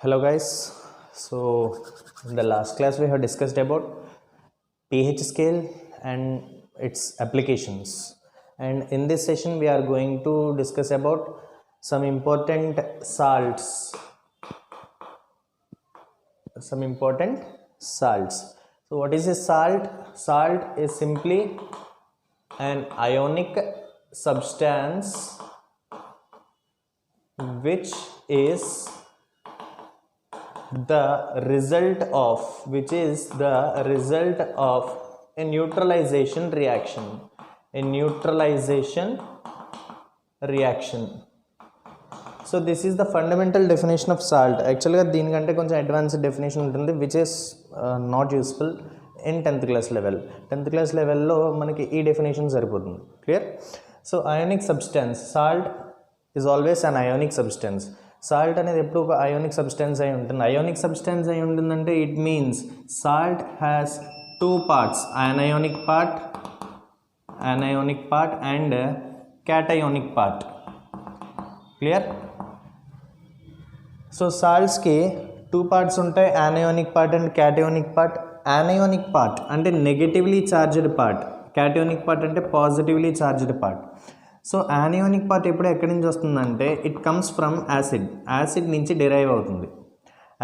Hello guys, so in the last class we have discussed about pH scale and its applications, and in this session we are going to discuss about some important salts. So what is a salt? Salt is simply an ionic substance which is the result of a neutralization reaction. So this is the fundamental definition of salt. Actually దీనికంటే కొంచెం advanced definition ఉంటుంది, which is not useful in 10th class level. 10th class level లో మనకి ఈ definition సరిపోతుంది. Clear? So ionic substance, salt is always an ionic substance. Salt అనేది ఎప్పుడు ఒక అయోనిక్ సబ్స్టెన్స్ అయి ఉంటుంది. అయోనిక్ సబ్స్టెన్స్ అయి ఉంటుందంటే it means salt has two parts, anionic part and cationic part. Clear? So సాల్ట్స్కి టూ పార్ట్స్ ఉంటాయి, anionic part and cationic part. Anionic part అంటే negatively charged part, cationic part అంటే positively charged part. So anionic part ఎప్పుడు ఎక్కడి నుంచి వస్తుందంటే it comes from acid నుంచి derive అవుతుంది.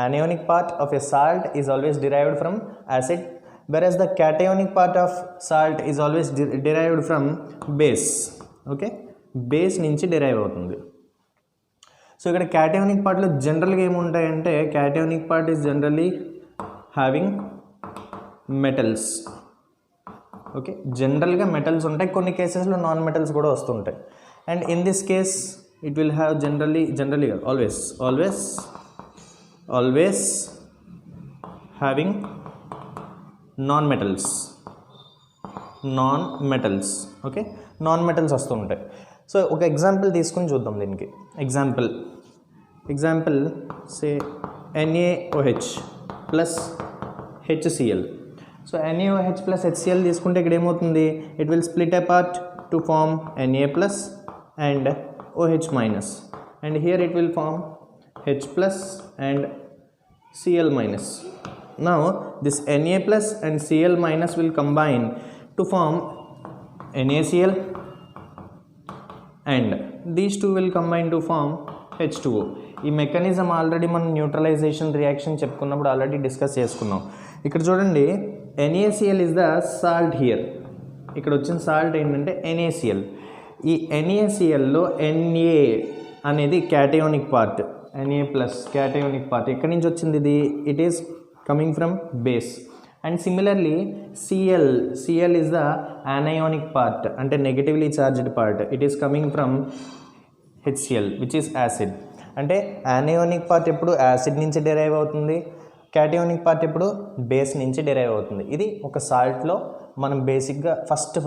Anionic part of a salt is always derived from acid, versus the cationic part of salt is always derived from base. Okay, base నుంచి derive అవుతుంది. So ఇక్కడ cationic పార్ట్లో జనరల్గా ఏముంటాయంటే cationic part is generally having metals. Okay, జనరల్గా metals ఉంటాయి, కొన్ని కేసెస్లో నాన్ మెటల్స్ కూడా వస్తుంటాయి. And in this case it will have generally always having non metals. Okay, non metals వస్తుంటాయి. సో ఒక ఎగ్జాంపుల్ తీసుకుని చూద్దాం దీనికి. Example say NaOH plus HCl. So NaOH plus HCl తీసుకుంటే ఇక్కడ ఏమవుతుంది, it will split apart to form Na plus and OH minus, and here it will form H plus and Cl minus. Now this Na plus and Cl minus will combine to form NaCl and these two will combine to form H2O. ఈ mechanism already మనం neutralisation reaction చెప్పుకున్నప్పుడు already discuss చేసుకున్నాం. ఇక్కడ చూడండి, NaCl is the salt here. ఇక్కడ వచ్చిన salt ఏంటంటే NaCl. ఈ NaClలో Na అనేది cationic part, Na plus cationic part. ఎక్కడి నుంచి వచ్చింది ఇది? It is coming from base. And similarly Cl is the anionic part, అంటే negatively charged part. It is coming from HCl which is acid. అంటే anionic part ఎప్పుడు acid నుంచి derive అవుతుంది, cationic part ఎప్పుడు బేస్ నుంచి డెరైవ్ అవుతుంది. ఇది ఒక సాల్ట్లో మనం బేసిక్గా ఫస్ట్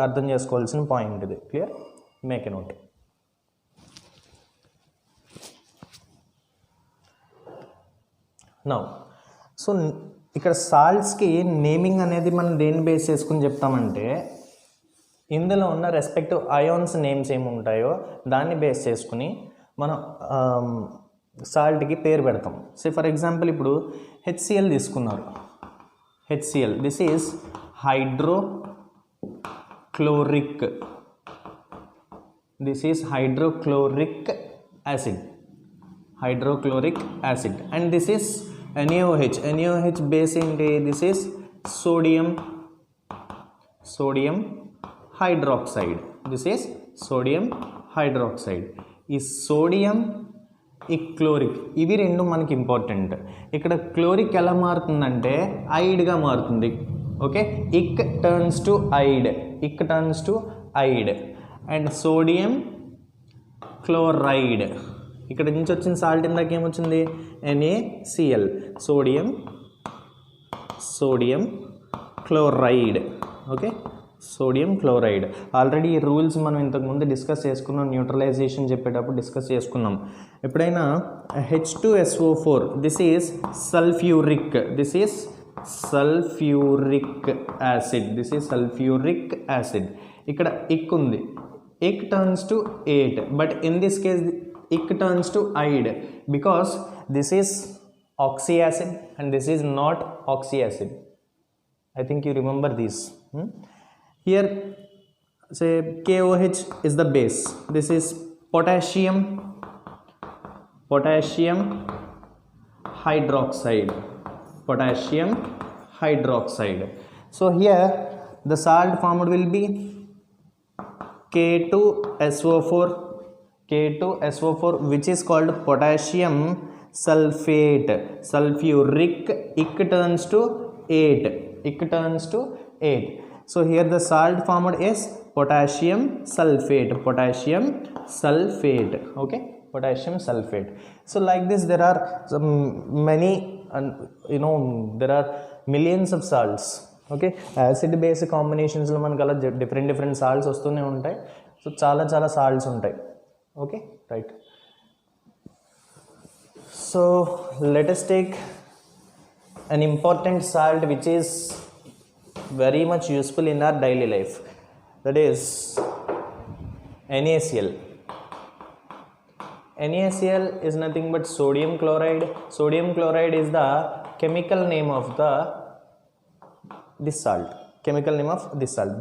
అర్థం చేసుకోవాల్సిన పాయింట్ ఇది. Clear? Make a note. Now so ఇక్కడ సాల్ట్స్కి నేమింగ్ అనేది మనం దేన్ని బేస్ చేసుకుని చెప్తామంటే ఇందులో ఉన్న రెస్పెక్టివ్ అయాన్స్ నేమ్స్ ఏమి ఉంటాయో దాన్ని బేస్ చేసుకుని మనం సాల్ట్కి పేరు పెడతాం. సే ఫర్ ఎగ్జాంపుల్ ఇప్పుడు HCl తీసుకున్నారు. HCl this is hydrochloric acid. And this is NaOH base ఏంటి? This is sodium hydroxide. ఈ సోడియం, ఈ క్లోరిక్, ఇవి రెండు మనకి ఇంపార్టెంట్. ఇక్కడ క్లోరిక్ ఎలా మారుతుందంటే ఐడ్గా మారుతుంది. ఓకే, ఇక్ turns to I'd and sodium chloride. ఇక్కడ నుంచి వచ్చిన సాల్ట్ ఇందాక ఏమొచ్చింది? NaCl, sodium chloride. Okay, sodium chloride. Already ఈ రూల్స్ మనం ఇంతకుముందు డిస్కస్ చేసుకున్నాం, న్యూట్రలైజేషన్ చెప్పేటప్పుడు డిస్కస్ చేసుకున్నాం. ఎప్పుడైనా H2SO4 this is sulphuric sulfuric acid. This is sulfuric acid. ఇక్కడ ఇక్ ఉంది, ఇక్ turns to 8, but in this case ఇక్ turns to ide because this is oxy acid and this is not oxy acid. I think you remember this. Here say KOH is the base. This is potassium hydroxide. So here the salt formed will be K2SO4 which is called potassium sulfate. Sulfuric, ick turns to 8. So here the salt formed is potassium sulfate. Okay, potassium sulfate. So like this there are some many there are millions of salts. Okay, acid base combinations lo manaki ala different salts ostune untai. So చాలా salts untai. Okay, right. So let us take an important salt which is very much useful in our daily life, that is NaCl. NaCl is nothing but sodium chloride. Sodium chloride is the chemical name of this salt.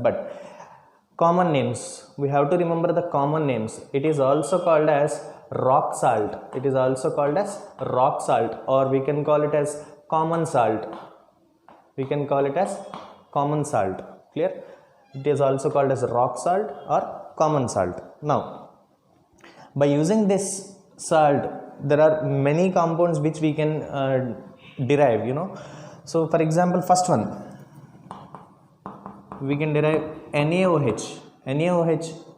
But common names, we have to remember the common names. It is also called as rock salt. Or we can call it as common salt. Clear? It is also called as rock salt or common salt. Now by using this salt there are many compounds which we can derive, So for example, first one we can derive NaOH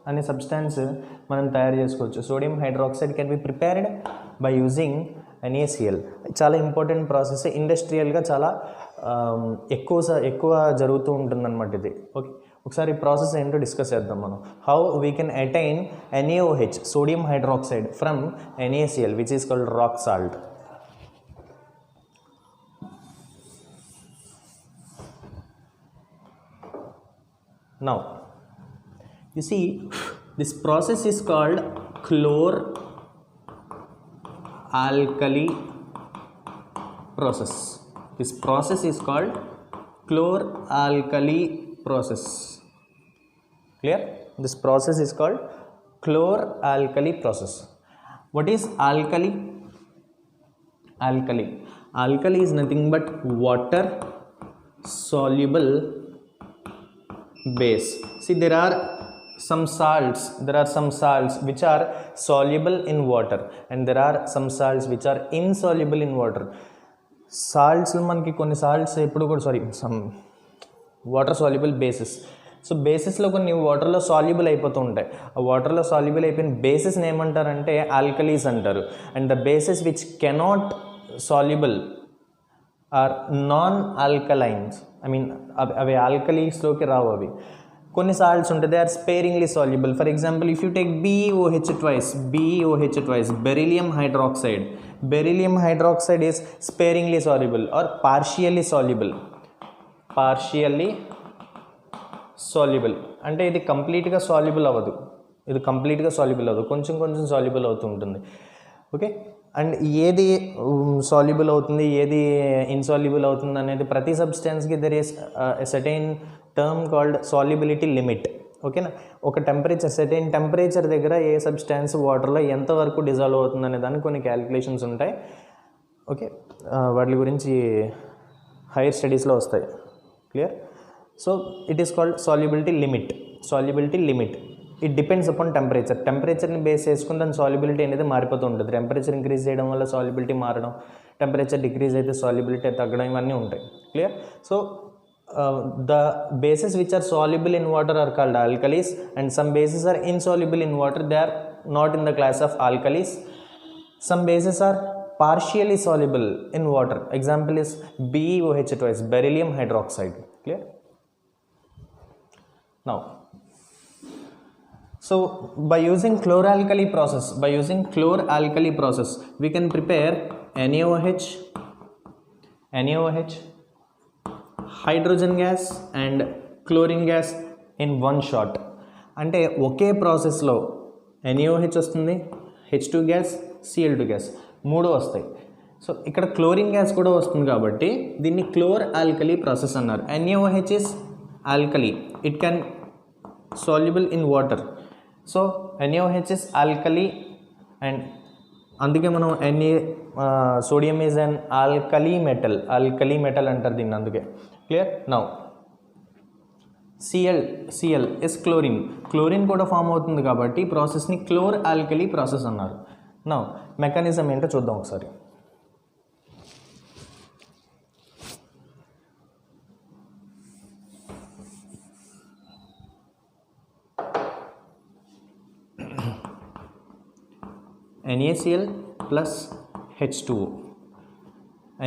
అనే substance మనం తయారు చేసుకోవచ్చు. Sodium hydroxide can be prepared by using NaCl. చాలా important process, ఇండస్ట్రియల్గా చాలా ఎక్కువ జరుగుతూ ఉంటుందన్నమాట ఇది. ఓకే, ఒకసారి ఈ ప్రాసెస్ ఏంటో డిస్కస్ చేద్దాం మనం. How we can attain NaOH, sodium hydroxide, from NaCl which is called rock salt. Now you see this process is called chlor-alkali process. This process is called chlor-alkali process. Clear? This process is called chlor-alkali process. What is alkali? Alkali is nothing but water soluble base. See, there are some salts which are soluble in water and there are some salts which are insoluble in water. Salts manki konni salts eppudu kuda some water soluble bases. So bases lo konni water lo soluble అయిపోతూ ఉంటాయి. ఆ water లో soluble అయిపోయిన bases ని ఏమంటారంటే alkalis అంటారు. And the bases which cannot soluble are non-alkalines. I mean అవి ఆల్కలీస్లోకి రావు. అవి కొన్ని సాల్ట్స్ ఉంటాయి, they are sparingly soluble. For example if you take BeOH twice, beryllium hydroxide is sparingly soluble or partially soluble. అంటే ఇది కంప్లీట్గా soluble అవ్వదు, కొంచెం soluble అవుతూ ఉంటుంది. ఓకే, అండ్ ఏది సాల్యుబుల్ అవుతుంది, ఏది ఇన్సాల్యుబుల్ అవుతుంది అనేది ప్రతి సబ్స్టెన్స్కి there is a certain term called solubility limit. ఓకేనా, ఒక సర్టైన్ టెంపరేచర్ దగ్గర ఏ సబ్స్టాన్స్ వాటర్లో ఎంతవరకు డిజాల్వ్ అవుతుంది అనే దానికి కొన్ని క్యాలిక్యులేషన్స్ ఉంటాయి. ఓకే, వాటి గురించి హైయర్ స్టడీస్లో వస్తాయి. Clear? So it is called solubility limit. It depends upon టెంపరేచర్ని బేస్ చేసుకుని దాని సాల్యుబిలిటీ అనేది మారిపోతూ ఉంటుంది. టెంపరేచర్ ఇంక్రీజ్ చేయడం వల్ల సాల్యుబిలిటీ మారడం, టెంపరేచర్ డిక్రీజ్ అయితే సాల్యుబిలిటీ తగ్గడం, ఇవన్నీ ఉంటాయి. Clear? So the bases which are soluble in water are called alkalis and some bases are insoluble in water, they are not in the class of alkalis. Some bases are partially soluble in water, example is BeOH twice, beryllium hydroxide. Clear? Now so by using chlor-alkali process we can prepare NaOH hydrogen gas and chlorine gas in one shot. అంటే ఒకే ప్రాసెస్లో NaOH వస్తుంది, H2 gas, Cl2 gas 3 వస్తాయి. So ఇక్కడ chlorine gas కూడా వస్తుంది కాబట్టి దీన్ని క్లోర్ alkali process అన్నారు. NaOH is alkali, it can soluble in water. So NaOH is alkali and అందుకే మనం sodium is an alkali metal అంటారు దీన్ని, అందుకే. Clear? Now Cl is chlorine కూడా ఫామ్ అవుతుంది కాబట్టి ఈ ప్రాసెస్ని క్లోర్ ఆల్కలీ ప్రాసెస్ అన్నారు. నౌ మెకానిజం ఏంటో చూద్దాం ఒకసారి. NaCl plus H2O.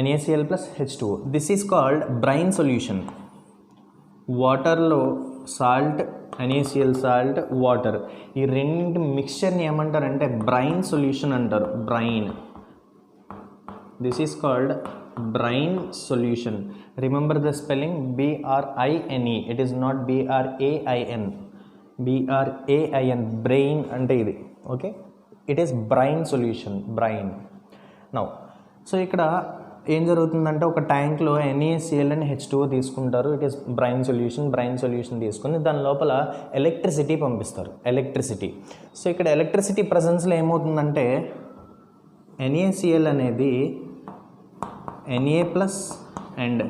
NaCl plus H2O. This is called brine solution. వాటర్లో సాల్ట్, NaCl సాల్ట్, వాటర్ ఈ రెండు మిక్స్చర్ని ఏమంటారంటే బ్రైన్ సొల్యూషన్ అంటారు. Brain. This is called brain solution. Remember the spelling BRINE. It is not BRAIN. BRAIN brain అంటే ఇది. Okay, it is brain solution. Brain. Now so ఇక్కడ ఏం జరుగుతుందంటే ఒక ట్యాంక్లో NaCl and H2O తీసుకుంటారు. ఇట్ ఈస్ బ్రైన్ సొల్యూషన్ తీసుకుని దాని లోపల ఎలక్ట్రిసిటీ పంపిస్తారు. సో ఇక్కడ ఎలక్ట్రిసిటీ ప్రజెన్స్లో ఏమవుతుందంటే NaCl అనేది Na ప్లస్ అండ్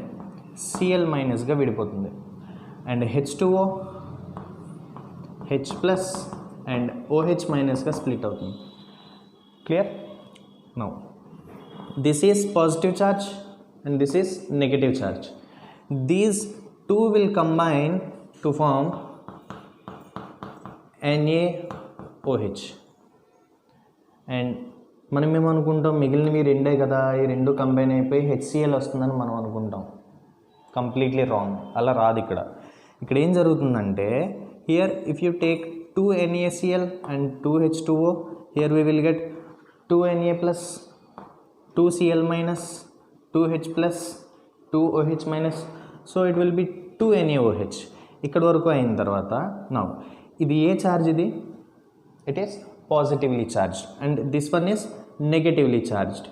Cl మైనస్గా విడిపోతుంది and H2O H plus and OH మైనస్గా స్ప్లిట్ అవుతుంది. Clear? Now this is positive charge and this is negative charge. These two will combine to form NaOH. and మనం ఏమనుకుంటాం, మిగిలినవి రెండే కదా, ఈ రెండు కంబైన్ అయిపోయి HCl వస్తుందని మనం అనుకుంటాం. Completely wrong. అలా రాదు. ఇక్కడ ఏం జరుగుతుందంటే here if you take 2 NaCl and 2 H2O, here we will get 2 Na plus 2 Cl minus 2 H plus 2 OH minus, so it will be 2 NaOH. ఇక్కడ వరకు అయిన తర్వాత నౌ ఇది ఏ ఛార్జ్? ఇది it is positively charged and this one is negatively charged.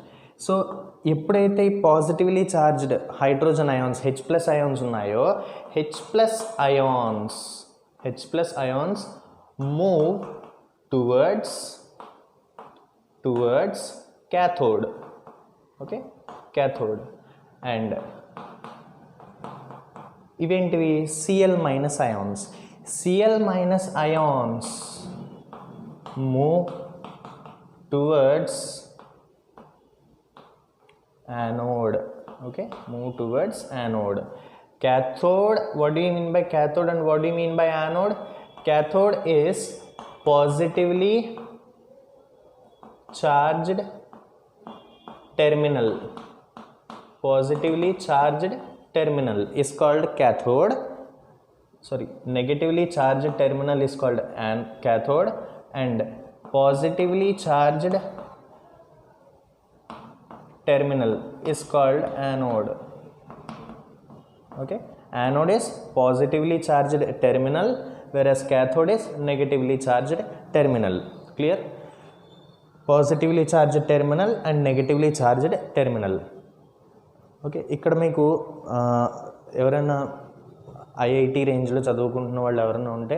So ఎప్పుడైతే ఈ positively charged hydrogen ions H plus ions ఉన్నాయో H plus ions move towards cathode. Okay, cathode. And ఇవేంటివి? Cl minus ions move towards anode. Okay, move towards anode. Cathode, what do you mean by cathode and what do you mean by anode? Cathode is positively charged terminal. Positively charged terminal is called cathode. Negatively charged terminal is called cathode and positively charged terminal is called anode. Okay, anode is positively charged terminal whereas cathode is negatively charged terminal. Clear? Positively charged terminal and negatively charged terminal. Okay, ఇక్కడ మీకు ఎవరైనా IIT రేంజ్లో చదువుకుంటున్న వాళ్ళు ఎవరైనా ఉంటే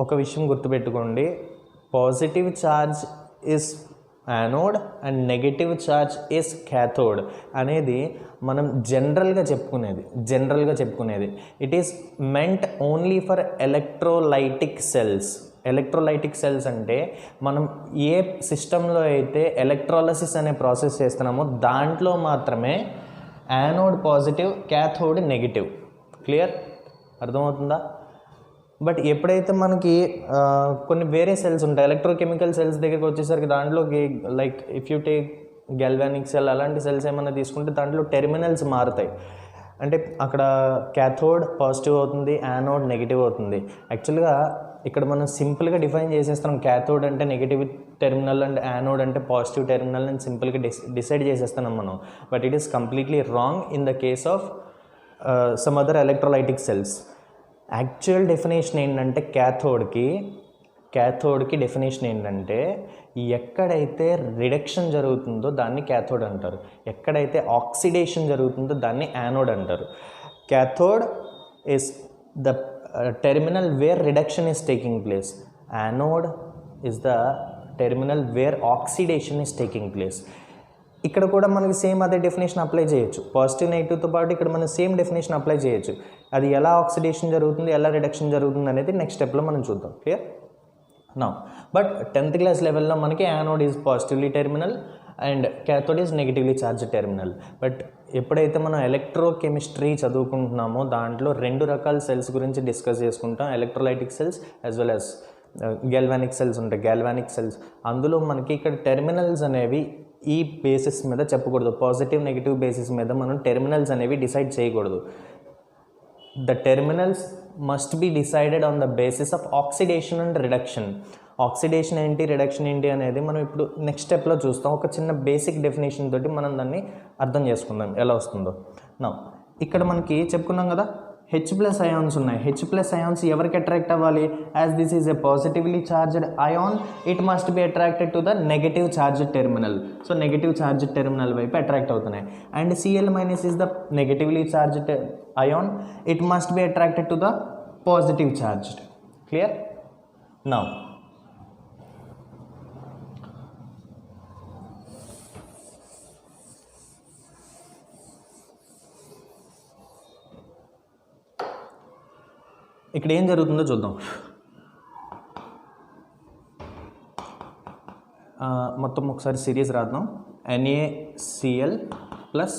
ఒక విషయం గుర్తుపెట్టుకోండి, positive charge is anode and negative charge is cathode అనేది మనం జనరల్గా చెప్పుకునేది. It is meant only for electrolytic cells అంటే మనం ఏ సిస్టంలో అయితే ఎలక్ట్రాలసిస్ అనే ప్రాసెస్ చేస్తున్నామో దాంట్లో మాత్రమే anode positive, cathode negative. Clear? అర్థమవుతుందా? బట్ ఎప్పుడైతే మనకి కొన్ని వేరే సెల్స్ ఉంటాయి, ఎలక్ట్రోకెమికల్ సెల్స్ దగ్గరికి వచ్చేసరికి దాంట్లోకి like if you take galvanic cell అలాంటి సెల్స్ ఏమైనా తీసుకుంటే దాంట్లో టెర్మినల్స్ మారుతాయి. అంటే అక్కడ క్యాథోడ్ పాజిటివ్ అవుతుంది, యానోడ్ నెగిటివ్ అవుతుంది. యాక్చువల్గా ఇక్కడ మనం సింపుల్గా డిఫైన్ చేసేస్తాం, క్యాథోడ్ అంటే నెగిటివ్ టెర్మినల్ అండ్ యానోడ్ అంటే పాజిటివ్ టెర్మినల్ అని సింపుల్గా డిసైడ్ చేసేస్తున్నాం మనం. But it is completely wrong in the case of some other electrolytic cells. Actual definition ఏంటంటే క్యాథోడ్కి డెఫినేషన్ ఏంటంటే ఎక్కడైతే రిడక్షన్ జరుగుతుందో దాన్ని క్యాథోడ్ అంటారు, ఎక్కడైతే ఆక్సిడేషన్ జరుగుతుందో దాన్ని యానోడ్ అంటారు. Cathode is the terminal where reduction is taking place, anode is the terminal where oxidation is taking place. ఇక్కడ కూడా మనకి సేమ్ అదే డెఫినేషన్ అప్లై చేయొచ్చు. పాజిటివ్ నెగిటివ్తో పాటు ఇక్కడ మనం సేమ్ డెఫినేషన్ అప్లై చేయొచ్చు. అది ఎలా ఆక్సిడేషన్ జరుగుతుంది, ఎలా రిడక్షన్ జరుగుతుంది అనేది నెక్స్ట్ స్టెప్లో మనం చూద్దాం. Clear now. But 10th class లెవెల్లో మనకి anode is positively terminal and cathode is negatively charge terminal. But ఎప్పుడైతే మనం ఎలక్ట్రోకెమిస్ట్రీ చదువుకుంటున్నామో దాంట్లో 2 రకాల సెల్స్ గురించి డిస్కస్ చేసుకుంటాం, electrolytic cells as well as galvanic cells ఉంటాయి, గ్యాల్వానిక్ సెల్స్. అందులో మనకి ఇక్కడ టెర్మినల్స్ అనేవి ఈ బేసిస్ మీద చెప్పకూడదు, పాజిటివ్ నెగిటివ్ బేసిస్ మీద మనం టెర్మినల్స్ అనేవి డిసైడ్ చేయకూడదు. The terminals must be decided on the basis of oxidation and reduction. Oxidation ఏంటి, రిడక్షన్ ఏంటి అనేది మనం ఇప్పుడు నెక్స్ట్ స్టెప్లో చూస్తాం. ఒక చిన్న బేసిక్ డెఫినేషన్ తోటి మనం దాన్ని అర్థం చేసుకుందాం ఎలా వస్తుందో. నా ఇక్కడ మనకి చెప్పుకున్నాం కదా H+ ions ఉన్నాయి. H+ ions ఎవరికి అట్రాక్ట్ అవ్వాలి? As this is a positively charged ion it must be attracted to the negative charged terminal. So negative charged terminal వైపు అట్రాక్ట్ అవుతున్నాయి. And Cl- is the negatively charged ion it must be attracted to the positive charged. Clear now. ఇక్కడ ఏం జరుగుతుందో చూద్దాం. మొత్తం ఒకసారి series రాద్దాం. NaCl plus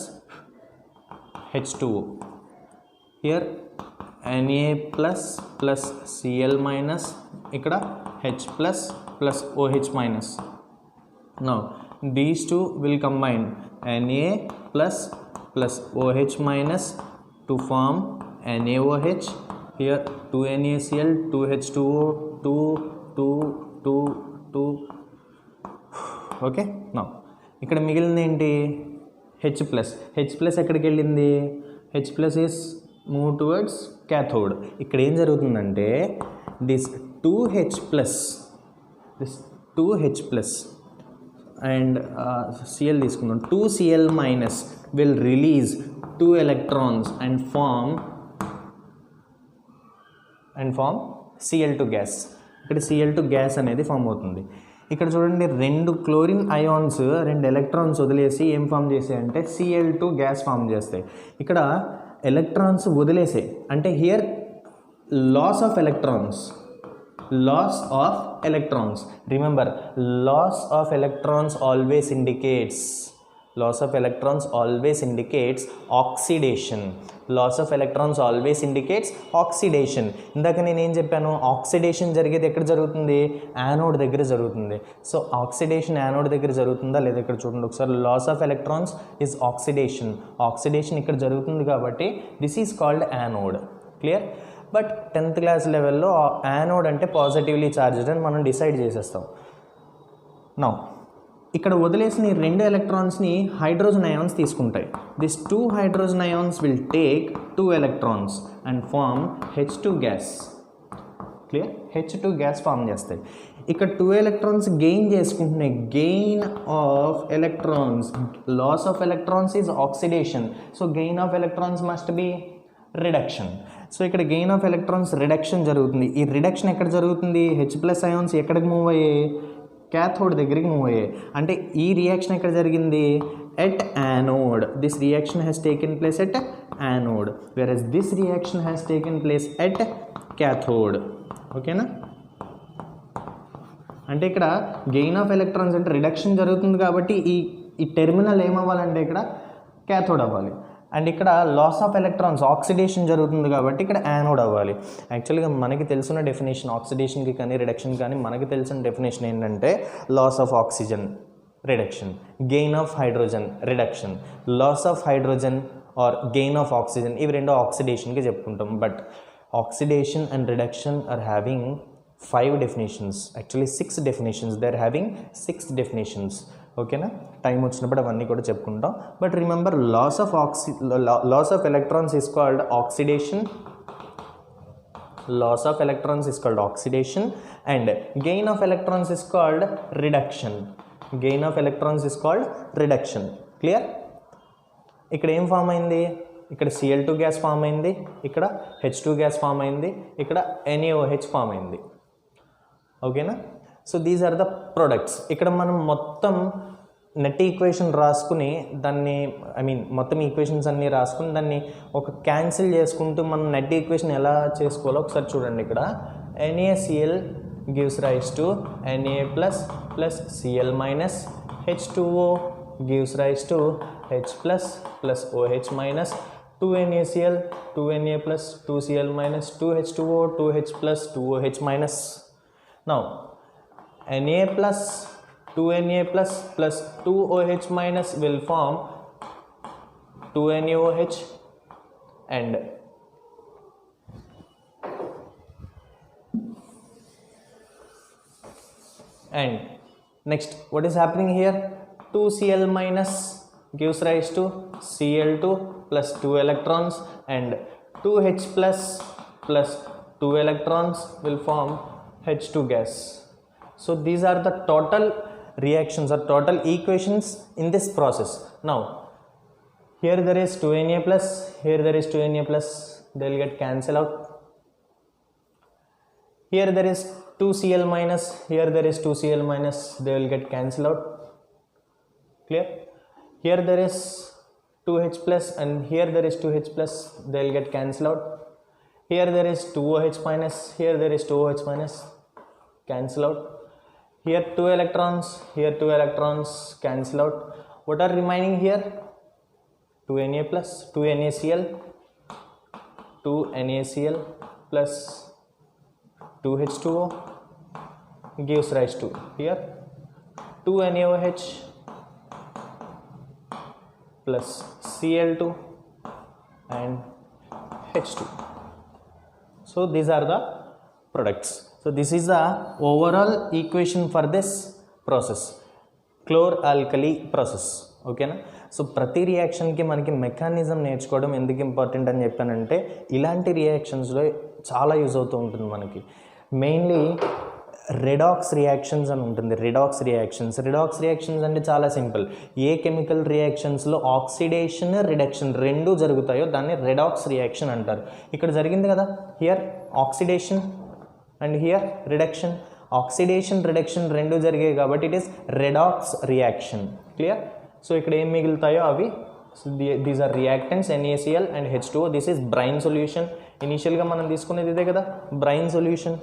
H2O. Here Na plus plus Cl minus, ఇక్కడ H plus plus OH minus. Now these two will combine Na plus plus OH minus to form NaOH. Here 2 NaCl 2 H2O 2 2 2 2. Okay now ఇక్కడ మిగిలింది ఏంటి? H+. ఎక్కడికి వెళ్ళింది? H+ is move towards cathode. ఇక్కడ ఏం జరుగుతుందంటే this 2H+ and Cl తీసుకుందాం. 2Cl minus will release 2 electrons and form Cl2 gas. ఇక్కడ Cl2 గ్యాస్ అనేది ఫామ్ అవుతుంది. ఇక్కడ చూడండి 2 క్లోరిన్ అయాన్స్ 2 ఎలక్ట్రాన్స్ వదిలేసి ఏం ఫామ్ చేసాయంటే Cl2 గ్యాస్ ఫామ్ చేస్తాయి. ఇక్కడ ఎలక్ట్రాన్స్ వదిలేసాయి అంటే here loss of electrons. Remember, loss of electrons always indicates oxidation. ఇందాక నేను ఏం చెప్పాను? ఆక్సిడేషన్ జరిగేది ఎక్కడ జరుగుతుంది? యానోడ్ దగ్గర జరుగుతుంది. సో ఆక్సిడేషన్ యానోడ్ దగ్గర జరుగుతుందా లేదా? ఇక్కడ చూడండి ఒకసారి. Loss of electrons is oxidation ఇక్కడ జరుగుతుంది కాబట్టి this is called anode. Clear? But 10th class లెవెల్లో యానోడ్ అంటే పాజిటివ్లీ చార్జ్డ్ అని మనం డిసైడ్ చేసేస్తాం. నౌ ఇక్కడ వదిలేసిన ఈ 2 ఎలక్ట్రాన్స్ని హైడ్రోజన్ అయాన్స్ తీసుకుంటాయి. This 2 hydrogen ions will take 2 electrons and form H2 gas. Clear? H2 gas form చేస్తాయి. ఇక్కడ 2 electrons గెయిన్ చేసుకుంటున్నాయి. Gain of electrons, loss of electrons is oxidation. So gain of electrons must be reduction. So ఇక్కడ gain of electrons reduction జరుగుతుంది. ఈ reduction ఎక్కడ జరుగుతుంది? H+ ions ఎక్కడికి move అయ్యాయి? క్యాథోడ్ దగ్గరికి మూవ్ అయ్యాయి. అంటే ఈ రియాక్షన్ ఎక్కడ జరిగింది? At anode. This reaction has taken place at anode, versus this reaction has taken place at cathode. ఓకేనా? అంటే ఇక్కడ గెయిన్ ఆఫ్ ఎలక్ట్రాన్స్ అంటే రిడక్షన్ జరుగుతుంది కాబట్టి ఈ టెర్మినల్ ఏమవ్వాలంటే ఇక్కడ క్యాథోడ్ అవ్వాలి. అండ్ ఇక్కడ లాస్ ఆఫ్ ఎలక్ట్రాన్స్ ఆక్సిడేషన్ జరుగుతుంది కాబట్టి ఇక్కడ యానోడ్ అవ్వాలి. యాక్చువల్గా మనకి తెలిసిన డెఫినేషన్ ఆక్సిడేషన్కి కానీ రిడక్షన్ కానీ మనకి తెలిసిన డెఫినేషన్ ఏంటంటే loss of oxygen reduction, gain of hydrogen reduction, loss of hydrogen or gain of oxygen. ఇవి 2 ఆక్సిడేషన్కి చెప్పుకుంటాం. But oxidation and reduction are having 5 definitions, actually 6 definitions. They are having 6 definitions. ఓకేనా, time వచ్చినప్పుడు అవన్నీ కూడా చెప్పుకుంటాం. But remember loss of electrons is called oxidation. Loss of electrons is called oxidation and gain of electrons is called reduction. Gain of electrons is called reduction. Clear? ఇక్కడ ఏం form అయింది, ఇక్కడ Cl2 gas form అయింది, ఇక్కడ H2 gas form అయింది, ఇక్కడ NaOH form అయింది. ఓకేనా, so these are the products. ఇక్కడ మనం మొత్తం నెట్ ఈక్వేషన్ రాసుకుని దాన్ని మొత్తం ఈక్వేషన్స్ అన్నీ రాసుకుని దాన్ని ఒక క్యాన్సిల్ చేసుకుంటూ మనం నెట్ ఈక్వేషన్ ఎలా చేసుకోవాలో ఒకసారి చూడండి. ఇక్కడ NaCl gives rise to Na plus Cl minus, H2O gives rise to H plus OH minus, 2NaCl 2Na plus 2Cl minus, 2H2O 2H plus 2OH minus. Now Na plus 2Na plus 2OH minus will form 2NaOH and next what is happening here, 2Cl minus gives rise to Cl2 plus 2 electrons and 2H plus 2 electrons will form H2 gas. So these are the total reactions or total equations in this process. Now here there is 2Na plus, here there is 2Na plus, they will get cancel out. Here there is 2Cl minus, here there is 2Cl minus, they will get cancel out. Clear? Here there is 2H plus and here there is 2H plus, they will get cancel out. Here there is 2OH minus, here there is 2OH minus, cancel out. Here 2 electrons, here 2 electrons, cancel out. What are remaining here? 2Na plus, 2NaCl, 2NaCl plus 2H2O gives rise to here 2NaOH plus Cl2 and H2. So these are the products. So this is the overall equation for this process, chlor-alkali process. ఓకేనా, so ప్రతి రియాక్షన్కి మనకి mechanism నేర్చుకోవడం ఎందుకు important అని చెప్పానంటే ఇలాంటి రియాక్షన్స్లో చాలా use అవుతూ ఉంటుంది మనకి. మెయిన్లీ రెడాక్స్ రియాక్షన్స్ అని ఉంటుంది. రెడాక్స్ రియాక్షన్స్ అంటే చాలా సింపుల్. ఏ కెమికల్ రియాక్షన్స్లో ఆక్సిడేషన్ రిడక్షన్ రెండూ జరుగుతాయో దాన్ని రెడాక్స్ రియాక్షన్ అంటారు. ఇక్కడ జరిగింది కదా, here oxidation and here reduction. Oxidation reduction రెండు జరిగాయి కాబట్టి it is redox reaction. Clear? So ఇక్కడ ఏం మిగులుతాయో అవి, these are reactants NaCl and H2O. This is brine solution. ఇనీషియల్గా మనం తీసుకునేది ఇదే కదా, బ్రైన్ సొల్యూషన్.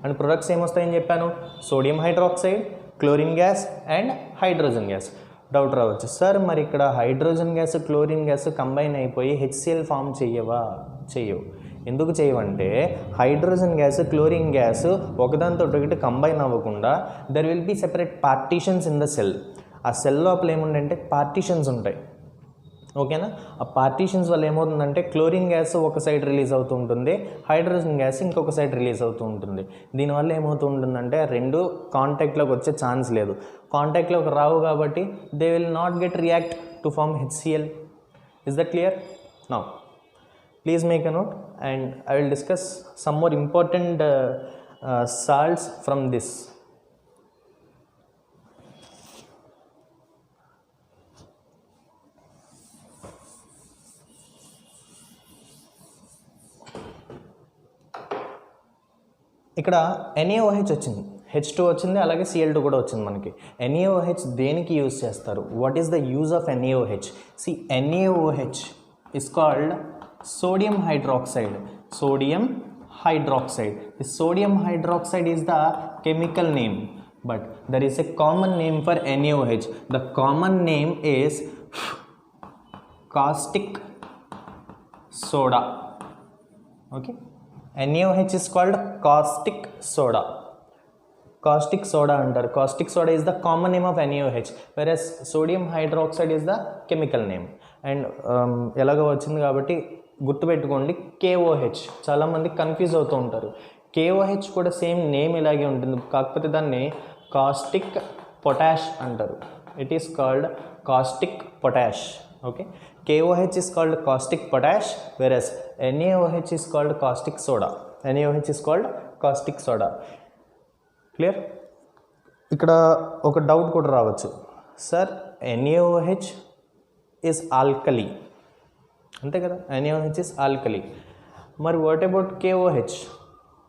అండ్ ప్రొడక్ట్స్ ఏమొస్తాయని చెప్పాను, sodium hydroxide, chlorine gas and hydrogen gas. Doubt రావచ్చు, సార్ మరి ఇక్కడ hydrogen gas chlorine gas combine అయిపోయి HCl ఫామ్ చెయ్యవు. ఎందుకు చేయవంటే హైడ్రోజన్ గ్యాస్ క్లోరిన్ గ్యాస్ ఒకదానితో ఒకటి కంబైన్ అవ్వకుండా there will be separate partitions in the cell. ఆ సెల్ లోపల ఏముందంటే పార్టీషన్స్ ఉంటాయి. ఓకేనా, ఆ పార్టీషన్స్ వల్ల ఏమవుతుందంటే క్లోరిన్ గ్యాస్ ఒక సైడ్ రిలీజ్ అవుతూ ఉంటుంది, హైడ్రోజన్ గ్యాస్ ఇంకొక సైడ్ రిలీజ్ అవుతూ ఉంటుంది. దీనివల్ల ఏమవుతూ ఉంటుందంటే రెండు కాంటాక్ట్లోకి వచ్చే ఛాన్స్ లేదు. కాంటాక్ట్లోకి రావు కాబట్టి they will not get react to form HCl. Is that clear? Now please make a note and I will discuss some more important salts from this. ఇక్కడ NaOH వచ్చింది, H2 వచ్చింది, అలాగే Cl2 కూడా వచ్చింది మనకి. NaOH దేనికి యూజ్ చేస్తారు? What is the use of NaOH? See, NaOH is called sodium hydroxide. The sodium hydroxide is the chemical name, but there is a common name for NaOH. The common name is caustic soda. Okay, NaOH is called caustic soda. Caustic soda అంటారు. Caustic soda is the common name of NaOH, whereas sodium hydroxide is the chemical name. And ఎలాగో వచ్చింది కాబట్టి గుర్తుపెట్టుకోండి, KOH. చాలామంది confuse అవుతూ ఉంటారు. KOH కూడా same name ఇలాగే ఉంటుంది, కాకపోతే దాన్ని కాస్టిక్ పొటాష్ అంటారు. It is called caustic potash. Okay, KOH is called caustic potash, whereas NaOH is called caustic soda. NaOH is called caustic soda. Clear? ఇక్కడ ఒక డౌట్ కూడా రావచ్చు, సార్ NaOH is alkali అంతే కదా, NaOH is alkali. మరి what about KOH?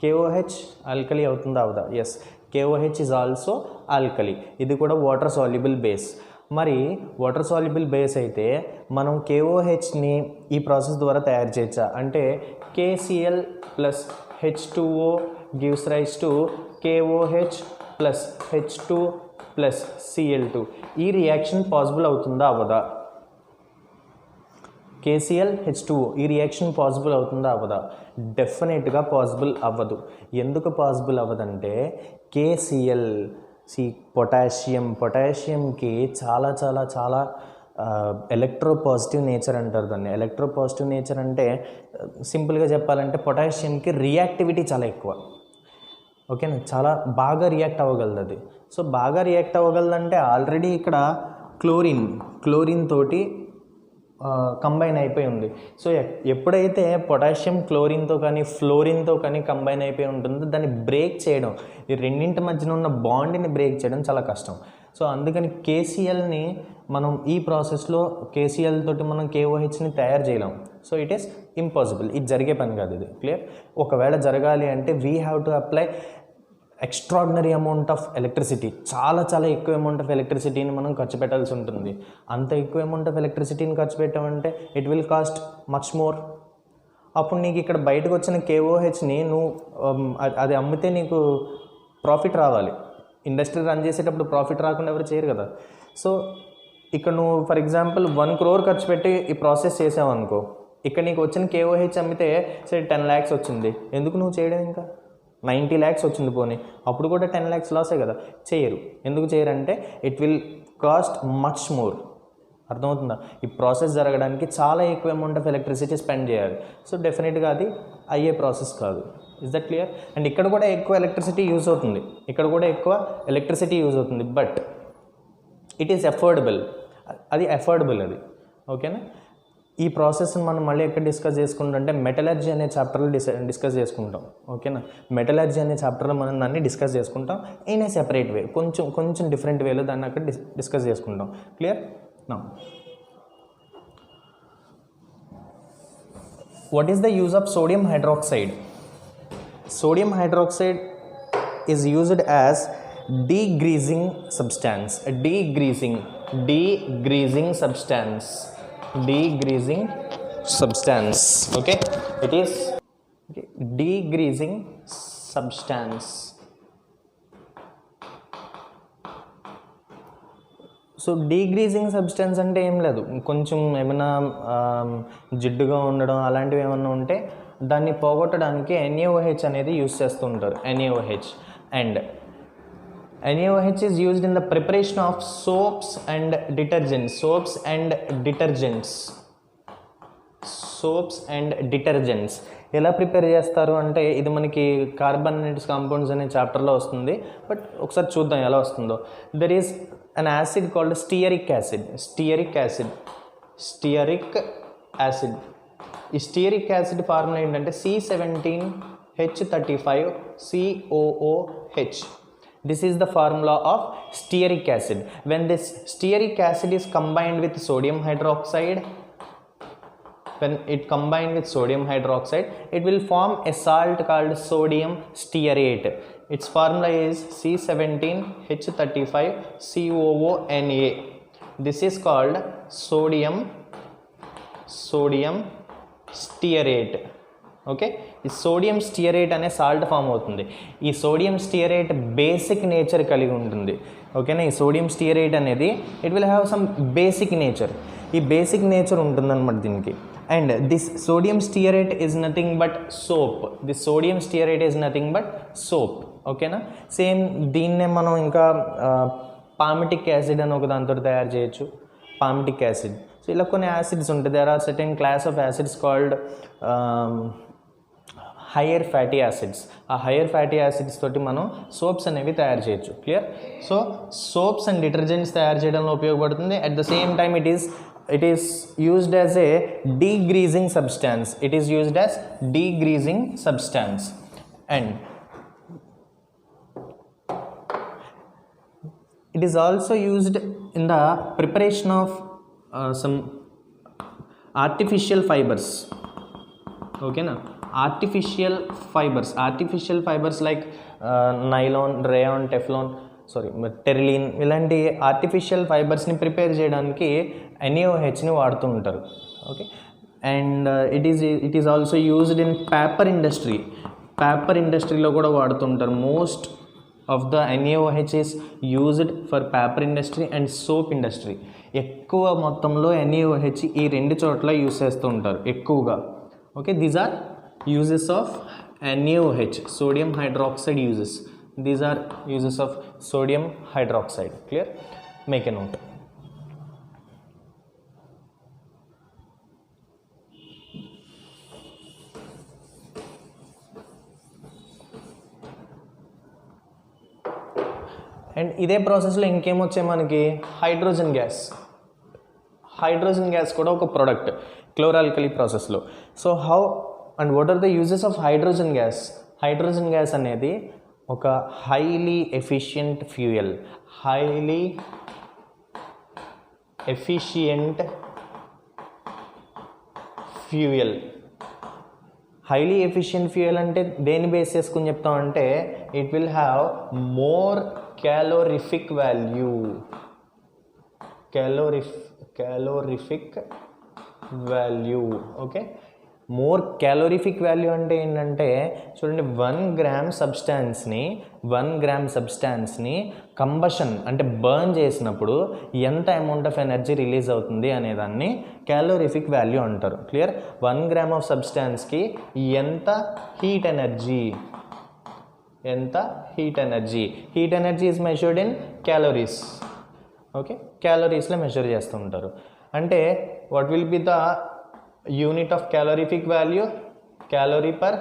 KOH alkali అవుతుందా అవదా? Yes, KOH is also alkali. ఇది కూడా వాటర్ సాల్యుబుల్ బేస్. మరి వాటర్ సాల్యుబుల్ బేస్ అయితే మనం KOHని ఈ ప్రాసెస్ ద్వారా తయారు చేయొచ్చా అంటే KCl plus H2O gives rise to KOH plus H2 plus Cl2. ఈ రియాక్షన్ పాసిబుల్ అవుతుందా అవ్వదా? KCl H2O ఈ రియాక్షన్ పాసిబుల్ అవుతుందా అవ్వదా? డెఫినెట్గా పాసిబుల్ అవ్వదు. ఎందుకు పాసిబుల్ అవ్వదంటే KCl పొటాషియంకి చాలా చాలా చాలా ఎలక్ట్రోపాజిటివ్ నేచర్ అంటారు దాన్ని. ఎలక్ట్రోపాజిటివ్ నేచర్ అంటే సింపుల్గా చెప్పాలంటే పొటాషియంకి రియాక్టివిటీ చాలా ఎక్కువ. ఓకేనా, చాలా బాగా రియాక్ట్ అవ్వగలదు అది. సో బాగా రియాక్ట్ అవ్వగలదంటే ఆల్రెడీ ఇక్కడ క్లోరిన్ తోటి కంబైన్ అయిపోయి ఉంది. సో ఎప్పుడైతే పొటాషియం క్లోరిన్తో కానీ ఫ్లోరిన్తో కానీ కంబైన్ అయిపోయి ఉంటుందో దాన్ని బ్రేక్ చేయడం, ఈ రెండింటి మధ్యన ఉన్న బాండ్ని బ్రేక్ చేయడం చాలా కష్టం. సో అందుకని KClని మనం ఈ ప్రాసెస్లో KCl తోటి మనం KOHని తయారు చేయలేం. సో ఇట్ ఈస్ ఇంపాసిబుల్, ఇది జరిగే పని కాదు. ఇది క్లియర్? ఒకవేళ జరగాలి అంటే we have to apply extraordinary amount of electricity, చాలా చాలా ఎక్కువ అమౌంట్ ఆఫ్ ఎలక్ట్రిసిటీని మనం ఖర్చు పెట్టాల్సి ఉంటుంది. అంత ఎక్కువ అమౌంట్ ఆఫ్ ఎలక్ట్రిసిటీని ఖర్చు పెట్టామంటే it will cost much more. అప్పుడు నీకు ఇక్కడ బయటకు వచ్చిన KOHని నువ్వు అది అమ్మితే నీకు ప్రాఫిట్ రావాలి. ఇండస్ట్రీ రన్ చేసేటప్పుడు ప్రాఫిట్ రాకుండా ఎవరు చేయరు కదా. సో ఇక్కడ నువ్వు ఫర్ ఎగ్జాంపుల్ 1 crore ఖర్చు పెట్టి ఈ ప్రాసెస్ చేసావు అనుకో, ఇక్కడ నీకు వచ్చిన KOH అమ్మితే సరే 10 lakhs వచ్చింది, ఎందుకు నువ్వు చేయడం? ఇంకా 90 lakhs వచ్చింది పోనీ, అప్పుడు కూడా 10 lakhs లాసే కదా. చేయరు. ఎందుకు చేయరంటే it will cost much more. అర్థమవుతుందా? ఈ ప్రాసెస్ జరగడానికి చాలా ఎక్కువ అమౌంట్ ఆఫ్ ఎలక్ట్రిసిటీ స్పెండ్ చేయాలి. సో డెఫినెట్గా అది అయ్యే ప్రాసెస్ కాదు. Is that clear? అండ్ ఇక్కడ కూడా ఎక్కువ ఎలక్ట్రిసిటీ యూజ్ అవుతుంది, బట్ ఇట్ ఈస్ అఫోర్డబుల్. అది ఓకేనా? ఈ ప్రాసెస్ని మనం మళ్ళీ ఎక్కడ డిస్కస్ చేసుకుంటాం మెటలర్జీ అనే చాప్టర్లో డిస్కస్ చేసుకుంటాం. ఓకేనా? మెటలర్జీ అనే చాప్టర్లో మనం దాన్ని డిస్కస్ చేసుకుంటాం ఇన్ ఏ సెపరేట్ వే, కొంచెం డిఫరెంట్ వేలో దాన్ని అక్కడ డిస్కస్ చేసుకుంటాం. Clear? Now what is the use of sodium hydroxide? Sodium hydroxide is used as degreasing substance. Degreasing substance. Okay, it is degreasing substance. So degreasing substance అంటే ఏం లేదు, కొంచెం ఏమైనా జిడ్డుగా ఉండడం అలాంటివి ఏమన్నా ఉంటే దాన్ని పోగొట్టడానికి NaOH అనేది యూజ్ చేస్తూ ఉంటారు. NaOH is used in the preparation of soaps and detergents. ఎలా ప్రిపేర్ చేస్తారు అంటే ఇది మనకి కార్బనేటస్ కాంపౌండ్స్ అనే చాప్టర్లో వస్తుంది, బట్ ఒకసారి చూద్దాం ఎలా వస్తుందో. There is an acid called stearic acid. ఈ స్టియరిక్ యాసిడ్ ఫార్ములా ఏంటంటే C17H35COOH. This is the formula of stearic acid. When this stearic acid is combined with sodium hydroxide, it will form a salt called sodium stearate. Its formula is C17H35COONA. This is called sodium stearate. Okay, ఈ sodium స్టియరేట్ అనే salt form అవుతుంది. ఈ sodium స్టియరేట్ basic nature కలిగి ఉంటుంది. ఓకేనా? ఈ sodium stearate అనేది it will have some basic nature. ఈ బేసిక్ నేచర్ ఉంటుందన్నమాట దీనికి. And this sodium stearate is nothing but soap. ఓకేనా? సేమ్ దీన్నే మనం ఇంకా పామిటిక్ యాసిడ్ అని ఒక దాంతో తయారు చేయొచ్చు. Palmitic acid. సో ఇలా కొన్ని యాసిడ్స్ ఉంటాయి. There are certain class of acids called higher fatty acids. ఆ హయ్యర్ ఫ్యాటీ యాసిడ్స్ తోటి మనం సోప్స్ అనేవి తయారు చేయొచ్చు. క్లియర్? సో సోప్స్ అండ్ డిటర్జెంట్స్ తయారు చేయడంలో ఉపయోగపడుతుంది. At the same time it is used as a degreasing substance. It is used as degreasing substance. And it is also used in the preparation of some artificial fibers. Okay na? Artificial fibers like nylon, rayon, teflon, Terylene, ఇలాంటి artificial ఫైబర్స్ని prepare చేయడానికి NaOHని వాడుతూ ఉంటారు. Okay. And it is also used in paper ఇండస్ట్రీలో కూడా వాడుతుంటారు. Most of the NaOH is used for paper industry and soap industry. ఎక్కువ మొత్తంలో NaOH ఈ రెండు చోట్ల యూజ్ చేస్తూ ఉంటారు ఎక్కువగా. Okay, these are uses of NaOH, sodium hydroxide uses. These are uses of sodium hydroxide. Clear? Make a note. And ఇదే ప్రాసెస్లో ఇంకేమొచ్చాయి మనకి? హైడ్రోజన్ గ్యాస్ కూడా ఒక ప్రోడక్ట్ క్లోరాల్కలీ ప్రాసెస్లో. So how and what are the uses of hydrogen gas? Hydrogen gas అనేది ఒక highly efficient fuel. Highly efficient fuel అంటే దేని బేస్ చేసుకుని చెప్తామంటే it will have more calorific value. Okay, more calorific value అంటే ఏంటంటే చూడండి, 1 గ్రామ్ సబ్స్టాన్స్ని కంబషన్ అంటే బర్న్ చేసినప్పుడు ఎంత అమౌంట్ ఆఫ్ ఎనర్జీ రిలీజ్ అవుతుంది అనేదాన్ని క్యాలోరిఫిక్ వాల్యూ అంటారు. క్లియర్? 1 గ్రామ్ ఆఫ్ సబ్స్టాన్స్కి ఎంత heat energy heat energy is measured in calories. Okay, క్యాలోరీస్లో మెజర్ చేస్తూ ఉంటారు. అంటే what will be the unit of calorific value? Calorie per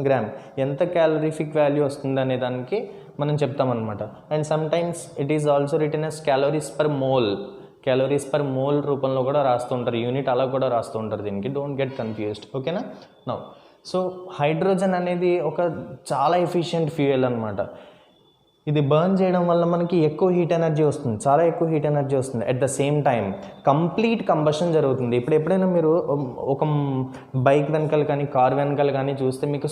gram. ఎంత క్యాలోరిఫిక్ వాల్యూ వస్తుంది అనే దానికి మనం చెప్తామన్నమాట. And sometimes it is also written as calories per mole రూపంలో కూడా రాస్తూ ఉంటారు. యూనిట్ అలా కూడా రాస్తూ ఉంటారు దీనికి. Don't get confused. ఓకేనా? నౌ సో హైడ్రోజన్ అనేది ఒక చాలా ఎఫిషియంట్ ఫ్యూయల్ అనమాట. ఇది బర్న్ చేయడం వల్ల మనకి ఎక్కువ హీట్ ఎనర్జీ వస్తుంది, చాలా ఎక్కువ హీట్ ఎనర్జీ వస్తుంది. At the same time complete combustion జరుగుతుంది. ఇప్పుడు ఎప్పుడైనా మీరు ఒక బైక్ వెనకాల కానీ కార్ వెనకాల కానీ చూస్తే మీకు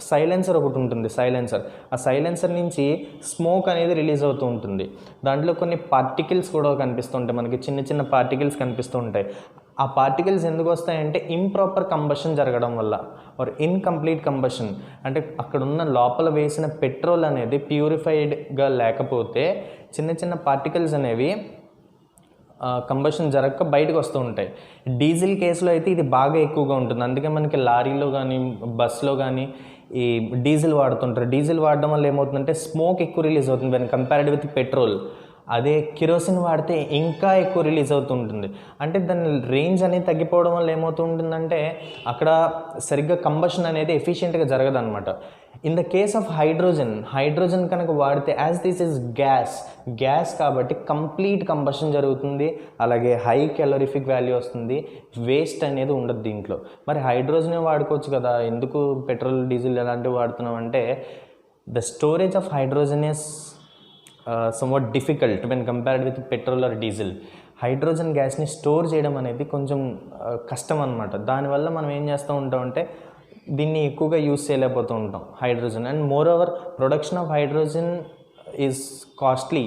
సైలెన్సర్ ఒకటి ఉంటుంది. ఆ సైలెన్సర్ నుంచి స్మోక్ అనేది రిలీజ్ అవుతూ ఉంటుంది. దాంట్లో కొన్ని పార్టికల్స్ కూడా కనిపిస్తుంటాయి మనకి, చిన్న చిన్న పార్టికల్స్ కనిపిస్తూ ఉంటాయి. ఆ పార్టికల్స్ ఎందుకు వస్తాయంటే ఇంప్రాపర్ కంబషన్ జరగడం వల్ల, ఆర్ ఇన్కంప్లీట్ కంబషన్ అంటే అక్కడ ఉన్న లోపల వేసిన పెట్రోల్ అనేది ప్యూరిఫైడ్గా లేకపోతే చిన్న చిన్న పార్టికల్స్ అనేవి కంబషన్ జరగక బయటకు వస్తూ ఉంటాయి. డీజిల్ కేసులో అయితే ఇది బాగా ఎక్కువగా ఉంటుంది. అందుకే మనకి లారీలో కానీ బస్సులో కానీ ఈ డీజిల్ వాడుతుంటారు. డీజిల్ వాడడం వల్ల ఏమవుతుందంటే స్మోక్ ఎక్కువ రిలీజ్ అవుతుంది వెన్ కంపేర్డ్ విత్ పెట్రోల్. అదే కిరోసిన్ వాడితే ఇంకా ఎక్కువ రిలీజ్ అవుతుంటుంది. అంటే దాని రేంజ్ అనేది తగ్గిపోవడం వల్ల ఏమవుతుంటుందంటే అక్కడ సరిగ్గా కంబషన్ అనేది ఎఫిషియెంట్గా జరగదన్నమాట. In the case of hydrogen కనుక వాడితే, యాజ్ దిస్ ఇస్ గ్యాస్ కాబట్టి కంప్లీట్ కంబషన్ జరుగుతుంది, అలాగే హై క్యాలోరిఫిక్ వాల్యూ వస్తుంది, వేస్ట్ అనేది ఉండదు దీంట్లో. మరి హైడ్రోజనే వాడుకోవచ్చు కదా, ఎందుకు పెట్రోల్ డీజిల్ ఎలాంటివి వాడుతున్నాం అంటే the storage of hydrogen is somewhat difficult when compared with petrol or diesel. Hydrogen గ్యాస్ని స్టోర్ చేయడం అనేది కొంచెం కష్టం అనమాట. దానివల్ల మనం ఏం చేస్తూ ఉంటామంటే దీన్ని ఎక్కువగా యూజ్ చేయలేకపోతూ ఉంటాం hydrogen. And moreover production of hydrogen is costly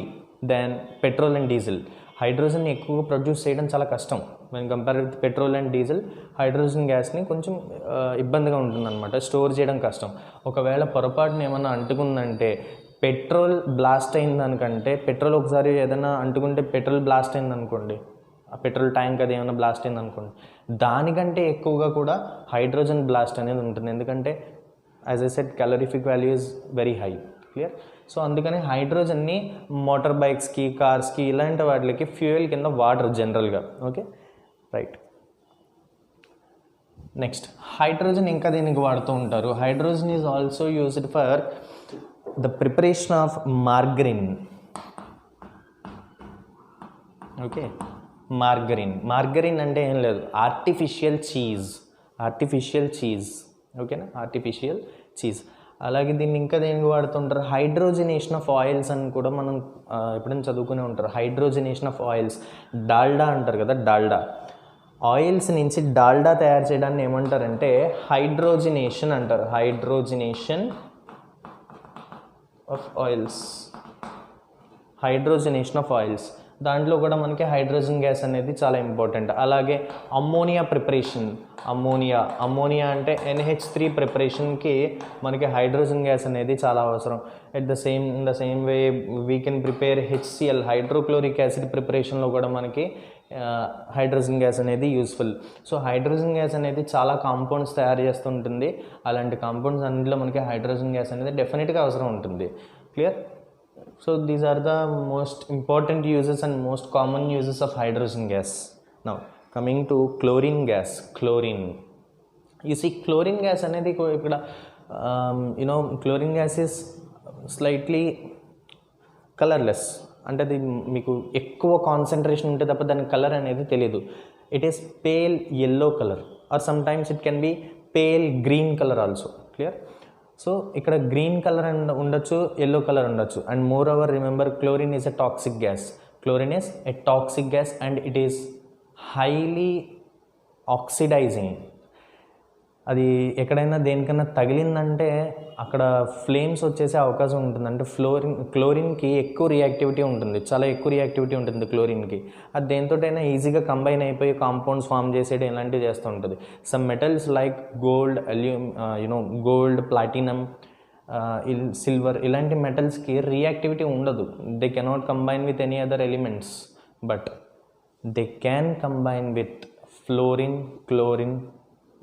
than petrol and diesel. Hydrogen ఎక్కువగా ప్రొడ్యూస్ చేయడం చాలా కష్టం. When compare with petrol and diesel, hydrogen గ్యాస్ని కొంచెం ఇబ్బందిగా ఉంటుందన్నమాట, స్టోర్ చేయడం కష్టం. ఒకవేళ పొరపాటున ఏమన్నా అంటుకుందంటే, పెట్రోల్ బ్లాస్ట్ అయిందనుకంటే, పెట్రోల్ ఒకసారి ఏదైనా అంటుకుంటే పెట్రోల్ బ్లాస్ట్ అయిందనుకోండి, ఆ పెట్రోల్ ట్యాంక్ అది ఏమైనా బ్లాస్ట్ అయిందనుకోండి, దానికంటే ఎక్కువగా కూడా హైడ్రోజన్ బ్లాస్ట్ అనేది ఉంటుంది. ఎందుకంటే as I said calorific value is very high. Clear? So అందుకని హైడ్రోజన్ని మోటార్ బైక్స్కి, కార్స్కి ఇలాంటి వాటికి ఫ్యూయల్ కింద వాడరు జనరల్గా. Okay, right. నెక్స్ట్ హైడ్రోజన్ ఇంకా దీనికి వాడుతూ ఉంటారు. Hydrogen is also used for the preparation of margarine. Okay, margarine అంటే ఏం లేదు, ఆర్టిఫిషియల్ చీజ్. ఓకేనా, ఆర్టిఫిషియల్ చీజ్. అలాగే దీన్ని ఇంకా దేనికి వాడుతుంటారు, హైడ్రోజనేషన్ ఆఫ్ ఆయిల్స్ అని కూడా మనం ఎప్పుడైనా చదువుకునే ఉంటారు. హైడ్రోజనేషన్ ఆఫ్ ఆయిల్స్, డాల్డా అంటారు కదా, డాల్డా ఆయిల్స్ నుంచి డాల్డా తయారు చేయడాన్ని ఏమంటారంటే హైడ్రోజనేషన్ అంటారు. హైడ్రోజనేషన్ ఆఫ్ ఆయిల్స్, దాంట్లో కూడా మనకి హైడ్రోజన్ గ్యాస్ అనేది చాలా ఇంపార్టెంట్. అలాగే అమ్మోనియా ప్రిపరేషన్, అమ్మోనియా అంటే NH3 ప్రిపరేషన్కి మనకి హైడ్రోజన్ గ్యాస్ అనేది చాలా అవసరం. In the same way we can prepare HCl, hydrochloric acid ప్రిపరేషన్లో కూడా మనకి హైడ్రోజన్ గ్యాస్ అనేది యూస్ఫుల్. సో హైడ్రోజన్ గ్యాస్ అనేది చాలా కాంపౌండ్స్ తయారు చేస్తుంటుంది. అలాంటి కాంపౌండ్స్ అన్నింటిలో మనకి హైడ్రోజన్ గ్యాస్ అనేది డెఫినెట్గా అవసరం ఉంటుంది. Clear? So these are the most important uses and most common uses of hydrogen gas. Now coming to chlorine gas. You see chlorine gas అనేది ఇక్కడ chlorine gas is slightly colorless. అంటే అది మీకు ఎక్కువ కాన్సన్ట్రేషన్ ఉంటే తప్ప దాని కలర్ అనేది తెలియదు. It is pale yellow colour or sometimes it can be pale green colour also. Clear? So ఇక్కడ గ్రీన్ కలర్ ఉండొచ్చు, ఎల్లో కలర్ ఉండొచ్చు. And moreover remember, chlorine is a toxic gas and it is highly oxidising. అది ఎక్కడైనా దేనికన్నా తగిలిందంటే అక్కడ flames వచ్చేసే అవకాశం ఉంటుంది. అంటే క్లోరిన్కి ఎక్కువ రియాక్టివిటీ ఉంటుంది, చాలా ఎక్కువ రియాక్టివిటీ ఉంటుంది క్లోరిన్కి. అది దేనితోటైనా ఈజీగా కంబైన్ అయిపోయి కాంపౌండ్స్ ఫామ్ చేసేది ఇలాంటివి చేస్తూ ఉంటుంది. Some metals like gold, platinum, silver, ఇలాంటి మెటల్స్కి రియాక్టివిటీ ఉండదు. They cannot combine with any other elements, but they can combine with fluorine, chlorine,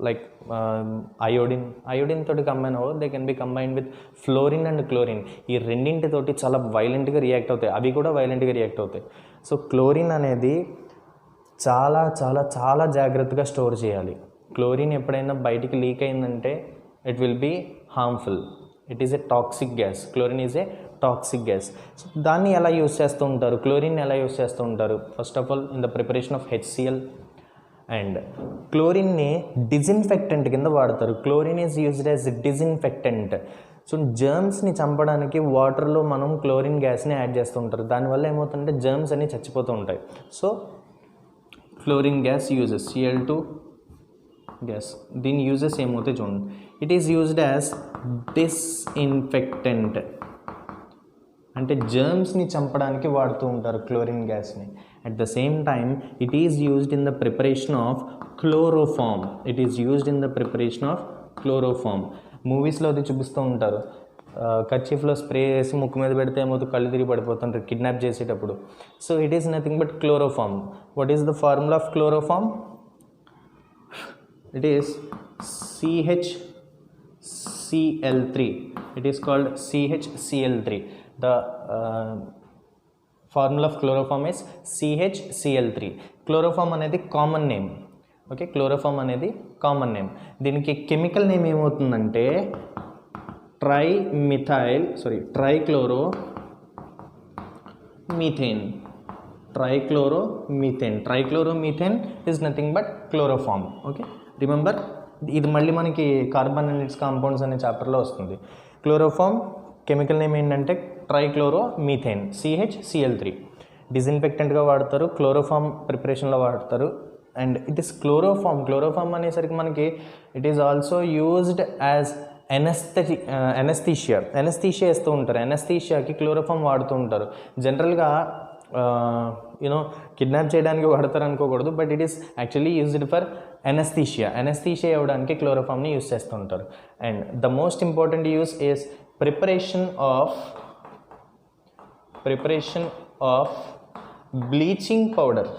like iodine తోటి కంబైన్ అవ్వదు. They can be combine with fluorine and chlorine. ఈ రెండింటితోటి చాలా వైలెంట్గా react అవుతాయి, అవి కూడా వైలెంట్గా react అవుతాయి. సో క్లోరిన్ అనేది చాలా చాలా చాలా జాగ్రత్తగా స్టోర్ చేయాలి. క్లోరిన్ ఎప్పుడైనా బయటికి లీక్ అయిందంటే it will be harmful. It is a toxic gas. Chlorine is a toxic gas. So దాన్ని ఎలా యూస్ చేస్తూ ఉంటారు, క్లోరిన్ ఎలా యూస్ చేస్తూ ఉంటారు? First of all in the preparation of HCl. And క్లోరిన్ని డిజిన్ఫెక్టెంట్ కింద వాడతారు. Chlorine is used as disinfectant. So జర్మ్స్ని చంపడానికి వాటర్లో మనం క్లోరిన్ గ్యాస్ని యాడ్ చేస్తూ ఉంటారు. దానివల్ల ఏమవుతుందంటే జర్మ్స్ అన్నీ చచ్చిపోతూ ఉంటాయి. So chlorine gas uses, Cl2 gas, దీని యూజెస్ ఏమవుతాయి చూడండి. It is used as disinfectant, అంటే జర్మ్స్ని చంపడానికి వాడుతూ ఉంటారు క్లోరిన్ గ్యాస్ని. At the same time it is used in the preparation of chloroform. మూవీస్లో అది చూపిస్తూ ఉంటారు. కర్చీఫ్లో స్ప్రే వేసి ముక్కు మీద పెడితే ఏమవుతుంది, కళ్ళు తిరిగి పడిపోతుంటారు కిడ్నాప్ చేసేటప్పుడు. So it is nothing but chloroform. What is the formula of chloroform? It is CHCl3. It is called CHCl3. The formula of chloroform is CHCl3. Chloroform అనేది కామన్ నేమ్. ఓకే, క్లోరోఫామ్ అనేది common name. దీనికి chemical name ఏమవుతుందంటే ట్రైక్లోరోమీథేన్. ట్రైక్లోరోమీథేన్ is nothing but chloroform. Okay, remember, ఇది మళ్ళీ మనకి carbon and it's compounds అనే చాప్టర్లో వస్తుంది. క్లోరోఫామ్ కెమికల్ నేమ్ ఏంటంటే ట్రైక్లోరోమీథేన్, CHCl3. డిజిన్ఫెక్టెంట్గా వాడతారు, క్లోరోఫామ్ ప్రిపరేషన్లో వాడతారు. అండ్ ఇట్ ఈస్ క్లోరోఫామ్ అనేసరికి మనకి it is also used as anaesthesia ఇస్తూ ఉంటారు. ఎనస్థీషియాకి క్లోరోఫామ్ వాడుతూ ఉంటారు. జనరల్గా కిడ్నాప్ చేయడానికి వాడతారు అనుకోకూడదు, but it is actually used for anaesthesia ఇవ్వడానికి క్లోరోఫామ్ని యూజ్ చేస్తూ ఉంటారు. And the most important use is preparation of bleaching powder.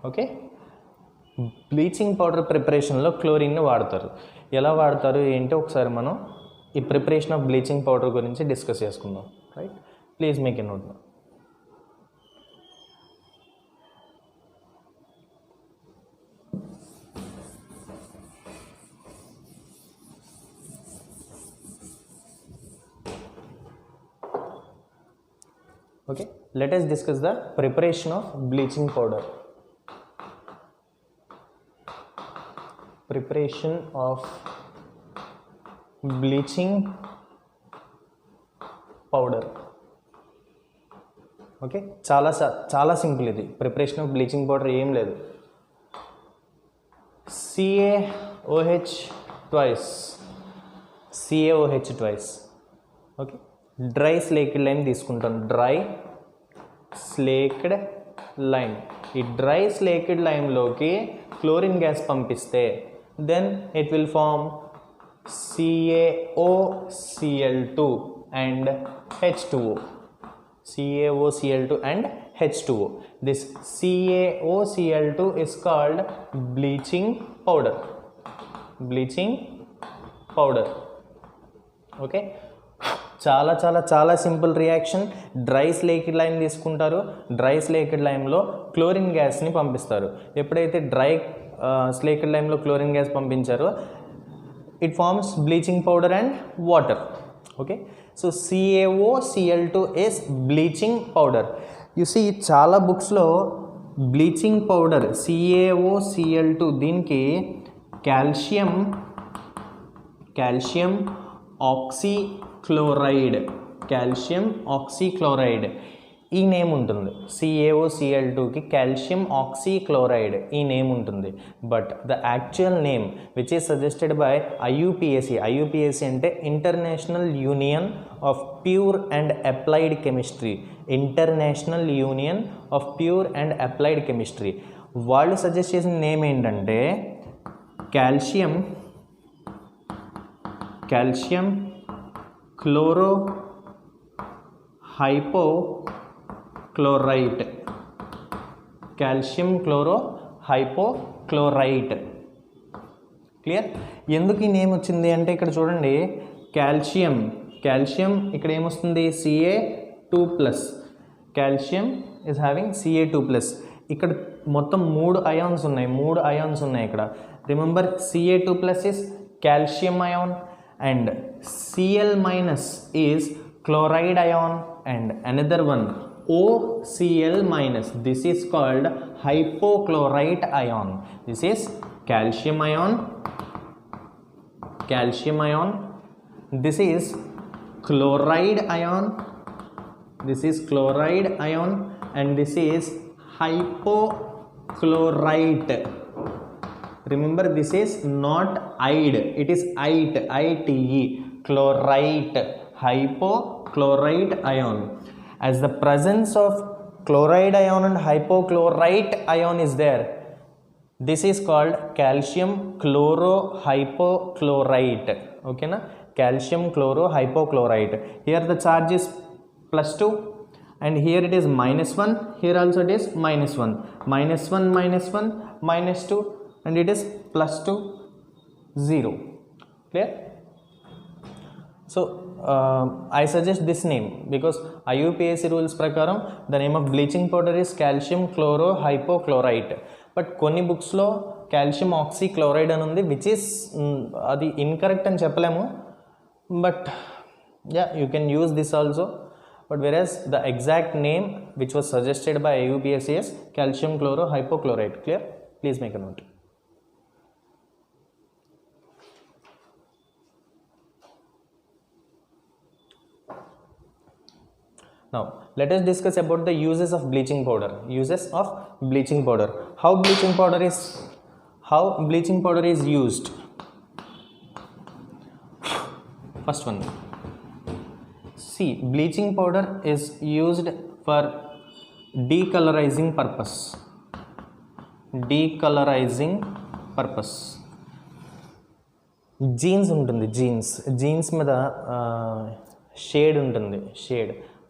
Okay, bleaching powder ప్రిపరేషన్లో క్లోరిన్ని వాడతారు. ఎలా వాడతారు ఏంటి ఒకసారి మనం ఈ ప్రిపరేషన్ ఆఫ్ బ్లీచింగ్ పౌడర్ గురించి డిస్కస్ చేసుకుందాం. Right, please make a note. Okay, let us discuss the preparation of bleaching powder. Preparation of bleaching powder. Okay, చాలా సింపుల్ ఇది. ప్రిపరేషన్ ఆఫ్ బ్లీచింగ్ పౌడర్ ఏం లేదు. CaOH twice. Okay, dry slaked lime తీసుకుంటాం. Dry slaked lime. ఈ dry slaked లైమ్లోకి chlorine gas పంపిస్తే then it will form CaOCl2 and H2O. CaOCl2 and H2O. This CaOCl2 is called bleaching powder. Bleaching powder. Okay, చాలా simple reaction. Dry slaked lime తీసుకుంటారు. Dry slaked లైమ్లో chlorine గ్యాస్ని పంపిస్తారు. ఎప్పుడైతే dry slaked లైమ్లో chlorine gas పంపించారో it forms bleaching powder and water. Okay, so CaOCl2 is bleaching powder. You see చాలా బుక్స్లో bleaching powder CaOCl2 దీనికి calcium oxychloride ఈ name ఉంటుంది. CaOCl2కి కాల్షియం ఆక్సీక్లోరైడ్ ఈ నేమ్ ఉంటుంది. But the actual name which is suggested by IUPAC అంటే international union of pure and applied chemistry. వాళ్ళు suggest చేసిన నేమ్ ఏంటంటే కాల్షియం క్లోరో హైపోక్లోరైట్. క్లియర్? ఎందుకు ఈ నేమ్ వచ్చింది అంటే ఇక్కడ చూడండి, కాల్షియం ఇక్కడ ఏమొస్తుంది Ca2+. Calcium is having Ca2+. ఇక్కడ మొత్తం 3 అయాన్స్ ఉన్నాయి ఇక్కడ. Remember Ca2+ is calcium ion and Cl- is chloride ion and another one OCl-. This is called hypochlorite ion. This is calcium ion. This is chloride ion. And this is hypochlorite. Remember, this is not ide, it is ite. Chlorite, hypochlorite ion. As the presence of chloride ion and hypochlorite ion is there, this is called calcium chlorohypochlorite. Okay na? Calcium chlorohypochlorite. Here the charge is +2 and here it is -1. Here also it is -1. -1, -2 and it is +2, 0. Clear? So I suggest this name because IUPAC rules prakaram the name of bleaching powder is calcium chlorohypochlorite. But కొన్ని బుక్స్లో calcium oxychloride అని ఉంది, which is అది incorrect అని చెప్పలేము. But you can use this also. But whereas the exact name which was suggested by IUPAC is calcium chlorohypochlorite. Clear? Please make a note. Now let us discuss about the uses of bleaching powder. How bleaching powder is used. First one, see, bleaching powder is used for decolorizing purpose. Jeans ఉంటుంది, jeans మీద shade ఉంటుంది.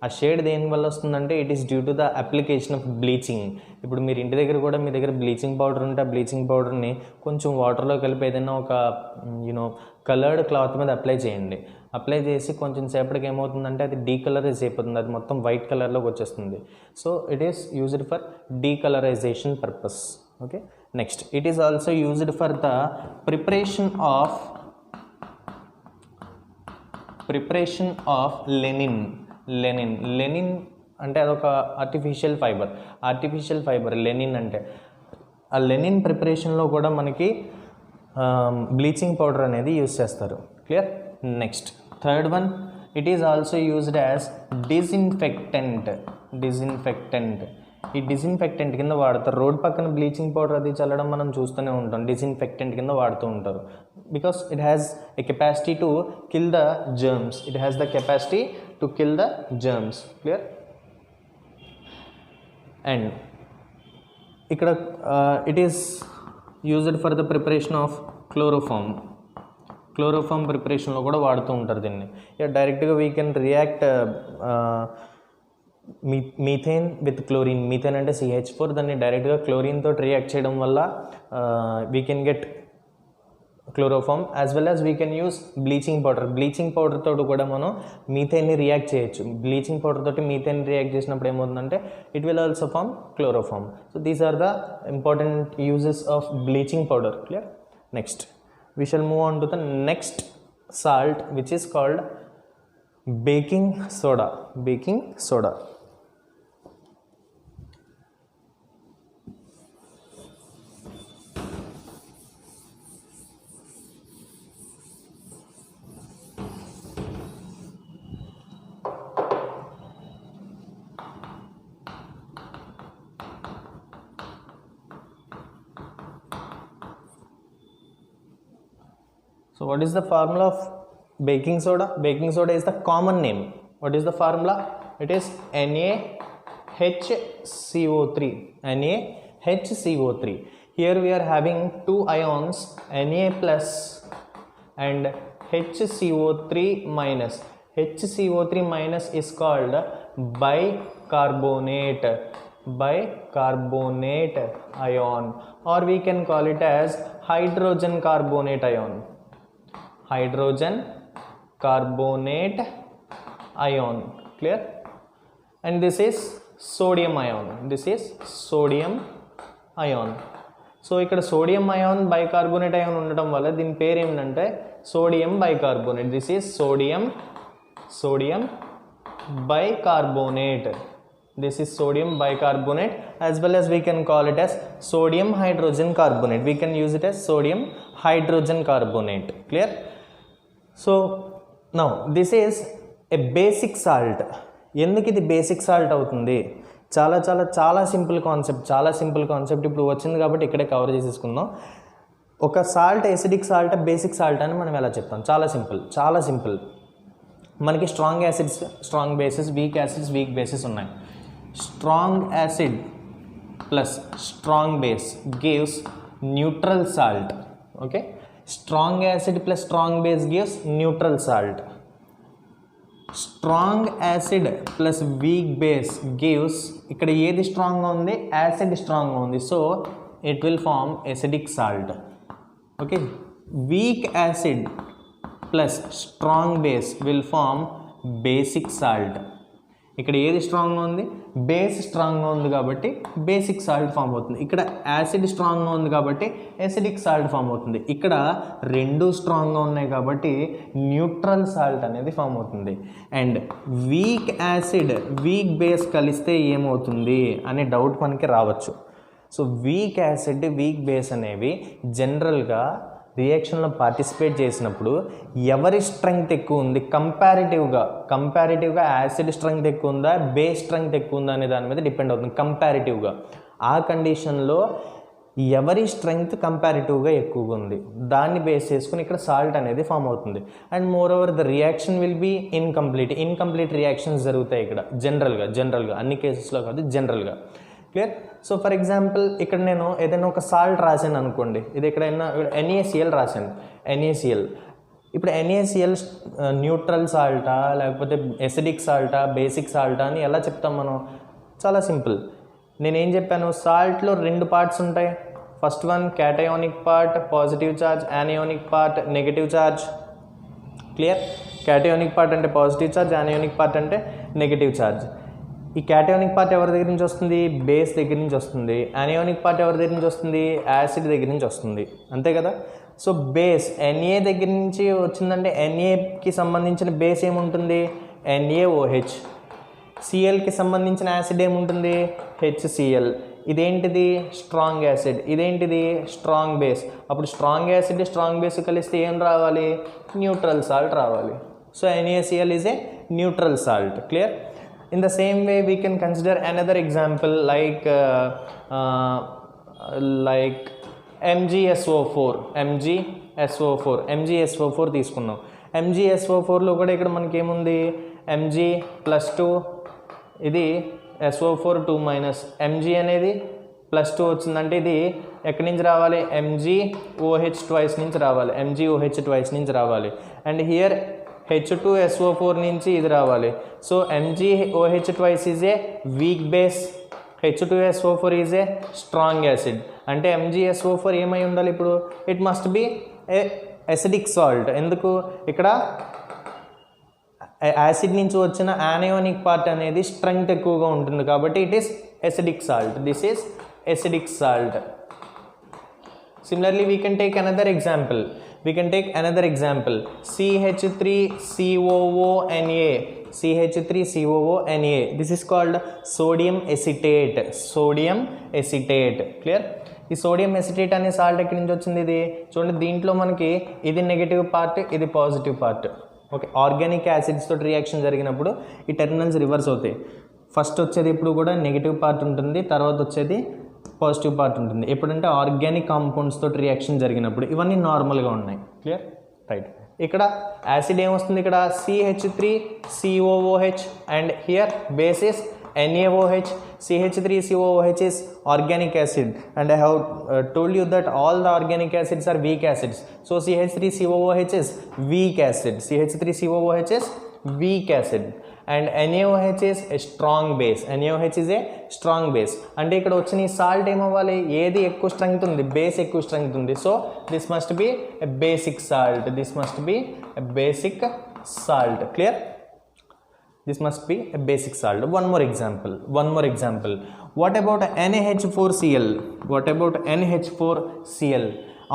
ఆ shade దేనివల్ల వస్తుందంటే it is due to the application of bleaching. ఇప్పుడు మీరు ఇంటి దగ్గర కూడా మీ దగ్గర బ్లీచింగ్ పౌడర్ ఉంటే ఆ బ్లీచింగ్ పౌడర్ని కొంచెం వాటర్లో కలిపి ఏదైనా ఒక కలర్డ్ క్లాత్ మీద అప్లై చేయండి. అప్లై చేసి కొంచెం సేపటికి ఏమవుతుందంటే అది డీకలరైజ్ అయిపోతుంది, అది మొత్తం వైట్ కలర్లోకి వచ్చేస్తుంది. So it is used for decolourisation purpose. Okay, next it is also used for the preparation of linen అంటే అదొక ఆర్టిఫిషియల్ ఫైబర్ లెనిన్ అంటే. ఆ లెనిన్ ప్రిపరేషన్లో కూడా మనకి బ్లీచింగ్ పౌడర్ అనేది యూజ్ చేస్తారు. Clear? Next third one, it is also used as disinfectant. ఈ డిజిన్ఫెక్టెంట్ కింద వాడతారు. రోడ్ పక్కన బ్లీచింగ్ పౌడర్ అది చల్లడం మనం చూస్తూనే ఉంటాం, డిజిన్ఫెక్టెంట్ కింద వాడుతూ ఉంటారు. Because it has a capacity to kill the germs. Clear? And ఇక్కడ it is used for the preparation of chloroform ప్రిపరేషన్లో కూడా వాడుతూ ఉంటారు దీన్ని. ఇక డైరెక్ట్గా we can react methane with chlorine. Methane అంటే CH4, దాన్ని డైరెక్ట్గా క్లోరిన్ తోటి రియాక్ట్ చేయడం వల్ల we can get chloroform. As well as we can use bleaching powder తోటి కూడా మనం మీథేన్ని రియాక్ట్ చేయొచ్చు. బ్లీచింగ్ పౌడర్ తోటి మీథేన్ రియాక్ట్ చేసినప్పుడు ఏమవుతుందంటే it will also form chloroform. So these are the important uses of bleaching powder. Clear? Next we shall move on to the next salt, which is called baking soda. So what is the formula of baking soda? Baking soda is the common name. What is the formula? It is NaHCO3. Here we are having two ions, Na plus and HCO3 minus. HCO3 minus is called bicarbonate ion, or we can call it as hydrogen carbonate ion. Clear? And this is sodium ion. So ఇక్కడ sodium ion bicarbonate ion ఉండటం వల్ల దీని పేరు ఏంటంటే sodium bicarbonate. This is sodium bicarbonate. This is sodium bicarbonate, as well as we can call it as sodium hydrogen carbonate. We can use it as sodium hydrogen carbonate. Clear? So now this is a basic salt. ఎందుకు ఇది basic salt అవుతుంది? చాలా simple concept ఇప్పుడు వచ్చింది కాబట్టి ఇక్కడే cover చేసేసుకుందాం. ఒక salt acidic salt, basic salt అని మనం ఎలా చెప్తాం? చాలా సింపుల్. మనకి strong acids, strong bases, weak acids, weak bases ఉన్నాయి. Strong acid plus strong base gives neutral salt. Okay, strong acid plus strong base gives neutral salt. Strong acid plus weak base gives, ఇక్కడ ఏది స్ట్రాంగ్గా ఉంది? Acid స్ట్రాంగ్గా ఉంది, so it will form acidic salt. Okay, weak acid plus strong base will form basic salt. ఇక్కడ ఏది స్ట్రాంగ్గా ఉంది? బేస్ స్ట్రాంగ్గా ఉంది కాబట్టి బేసిక్ సాల్ట్ ఫామ్ అవుతుంది. ఇక్కడ యాసిడ్ స్ట్రాంగ్గా ఉంది కాబట్టి ఎసిడిక్ సాల్ట్ ఫామ్ అవుతుంది. ఇక్కడ రెండు స్ట్రాంగ్గా ఉన్నాయి కాబట్టి న్యూట్రల్ సాల్ట్ అనేది ఫామ్ అవుతుంది. And weak acid, weak base కలిస్తే ఏమవుతుంది అనే డౌట్ మనకి రావచ్చు. So weak acid, weak base అనేవి జనరల్గా రియాక్షన్లో పార్టిసిపేట్ చేసినప్పుడు ఎవరి స్ట్రెంగ్త్ ఎక్కువ ఉంది, కంపారిటివ్గా యాసిడ్ స్ట్రెంగ్త్ ఎక్కువ ఉందా, బేస్ స్ట్రెంగ్త్ ఎక్కువ ఉందా అనే దాని మీద డిపెండ్ అవుతుంది. కంపారిటివ్గా ఆ కండిషన్లో ఎవరి స్ట్రెంగ్త్ కంపారిటివ్గా ఎక్కువగా ఉంది దాన్ని బేస్ చేసుకుని ఇక్కడ సాల్ట్ అనేది ఫామ్ అవుతుంది. And moreover the reaction will be incomplete reactions జరుగుతాయి ఇక్కడ జనరల్గా అన్ని కేసెస్లో కాదు, జనరల్గా. క్లియర్? సో ఫర్ ఎగ్జాంపుల్ ఇక్కడ నేను ఏదైనా ఒక సాల్ట్ రాశాను అనుకోండి, ఇది ఎక్కడైనా NaCl రాశాను, NaCl. ఇప్పుడు NaCl న్యూట్రల్ సాల్టా లేకపోతే ఎసిడిక్ సాల్టా, బేసిక్ సాల్టా అని ఎలా చెప్తాం మనం? చాలా సింపుల్. నేనేం చెప్పాను? సాల్ట్లో రెండు పార్ట్స్ ఉంటాయి. First one cationic part, positive charge, anionic part, negative charge. Clear? Cationic part అంటే పాజిటివ్ ఛార్జ్, యానియోనిక్ పార్ట్ అంటే నెగిటివ్ ఛార్జ్. ఈ క్యాటయోనిక్ పార్ట్ ఎవరి దగ్గర నుంచి వస్తుంది? బేస్ దగ్గర నుంచి వస్తుంది. యానియోనిక్ పార్ట్ ఎవరి దగ్గర నుంచి వస్తుంది? యాసిడ్ దగ్గర నుంచి వస్తుంది. అంతే కదా? సో బేస్ Na దగ్గర నుంచి వచ్చిందంటే Naకి సంబంధించిన బేస్ ఏముంటుంది? NaOH. సిఎల్కి సంబంధించిన యాసిడ్ ఏముంటుంది, HCl. ఇదేంటిది, స్ట్రాంగ్ యాసిడ్. ఇదేంటిది, స్ట్రాంగ్ బేస్. అప్పుడు స్ట్రాంగ్ యాసిడ్ స్ట్రాంగ్ బేస్ కలిస్తే ఏం రావాలి, న్యూట్రల్ సాల్ట్ రావాలి. So NaCl is a neutral salt. Clear? In the same way we can consider another example like MgSO4. MgSO4 తీసుకున్నాం. MgSO4లో కూడా ఇక్కడ మనకి ఏముంది, Mg+2, ఇది SO4 2-, Mg అనేది +2 వచ్చిందంటే ఇది ఎక్కడి నుంచి రావాలి, MgOH twice నుంచి రావాలి, MgOH twice నుంచి రావాలి. అండ్ హియర్ H2SO4 నుంచి ఇది రావాలి. So MgOH twice is a weak base, H2SO4 is a strong acid. అంటే MgSO4 ఏమై ఉండాలి ఇప్పుడు, it must B A acidic salt. ఎందుకు, ఇక్కడ యాసిడ్ నుంచి వచ్చిన యానియోనిక్ పార్ట్ అనేది స్ట్రెంగ్త్ ఎక్కువగా ఉంటుంది కాబట్టి it is acidic salt. This is acidic salt. Similarly we can take another example. CH3COONA. CH3COONA. This is called sodium acetate. Clear? ఈ sodium acetate అనే సాల్ట్ ఎక్కడి నుంచి వచ్చింది, ఇది చూడండి, దీంట్లో మనకి ఇది నెగటివ్ పార్ట్, ఇది positive part. Okay, organic acids తోటి రియాక్షన్ జరిగినప్పుడు ఈ టెర్మినల్స్ రివర్స్ అవుతాయి. ఫస్ట్ వచ్చేది ఇప్పుడు కూడా నెగిటివ్ పార్ట్ ఉంటుంది, తర్వాత వచ్చేది పాజిటివ్ పార్ట్ ఉంటుంది. ఎప్పుడంటే ఆర్గానిక్ కాంపౌండ్స్ తోటి రియాక్షన్ జరిగినప్పుడు. ఇవన్నీ నార్మల్గా ఉన్నాయి. క్లియర్? రైట్. ఇక్కడ యాసిడ్ ఏమొస్తుంది, ఇక్కడ CH3COOH and here basis NaOH. CH3COOH is organic acid and I have told you that all the organic acids are weak acids. So CH3COOH is weak acid. CH3COOH is weak acid and NaOH is a strong base. NaOH is a strong base. అంటే ఇక్కడ వచ్చిన ఈ salt ఏమవ్వాలి, ఏది ఎక్కువ strength ఉంది, base ఎక్కువ strength ఉంది. So this must be a basic salt. This must be a basic salt. Clear? This must be a basic salt. One more example. What about NaH4Cl?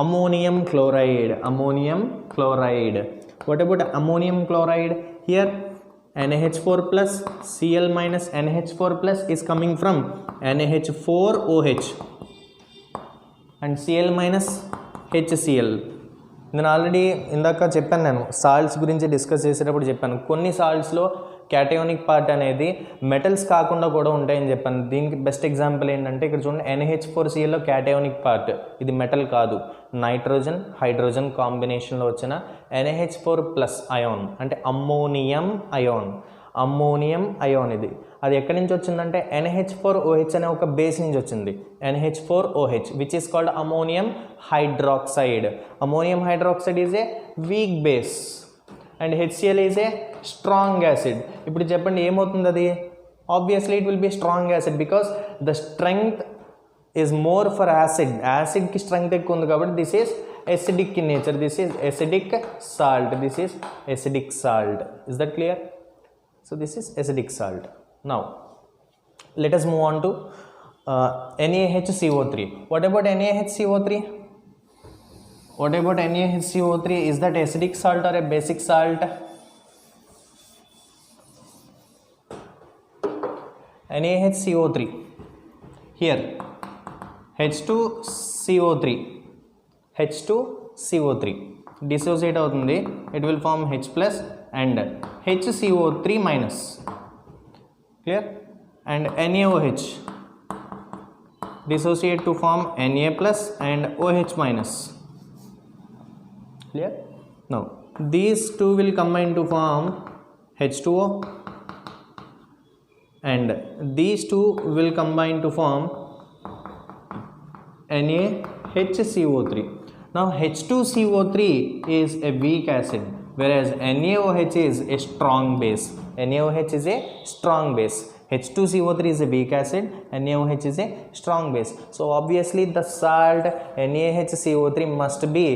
Ammonium chloride. What about ammonium chloride? Here NaH4 plus Cl minus NaH4 plus is coming from NaH4OH and Cl minus HCl. నేను already ఇందాక చెప్పాను, నేను salts గురించి discuss చేసేటప్పుడు చెప్పాను, కొన్ని సాల్ట్స్లో క్యాటయోనిక్ part అనేది metals కాకుండా కూడా ఉంటాయని చెప్పాను. దీనికి బెస్ట్ ఎగ్జాంపుల్ ఏంటంటే ఇక్కడ చూడండి, NaH4Clలో క్యాటయోనిక్ పార్ట్, ఇది మెటల్ కాదు, నైట్రోజన్ హైడ్రోజన్ కాంబినేషన్లో వచ్చిన NaH4 ప్లస్ అయాన్, అంటే అమ్మోనియం అయాన్. ఇది అది ఎక్కడి నుంచి వచ్చిందంటే NaH4OH అనే ఒక బేస్ నుంచి వచ్చింది. NaH4OH which is called ammonium hydroxide. Ammonium hydroxide is a weak base and HCl is a strong acid. ఇప్పుడు చెప్పండి ఏమవుతుంది అది, obviously it will be strong acid because the strength is more for acid. యాసిడ్కి strength ఎక్కువ ఉంది కాబట్టి this is acidic in nature. This is acidic salt. Is that clear? So this is acidic salt. Now let us move on to NaHCO3. What about NaHCO3? Is that acidic salt or a basic salt? NaHCO3. Here H2CO3 dissociate అవుతుంది, it will form H plus and HCO3 minus. Clear? And NaOH dissociate to form Na plus and OH minus. Clear? Now these two will combine to form H2O and these two will combine to form NaHCO3. Now H2CO3 is a weak acid whereas NaOH is a strong base. H2CO3 is a weak acid, NaOH is a strong base. So obviously the salt NaHCO3 must be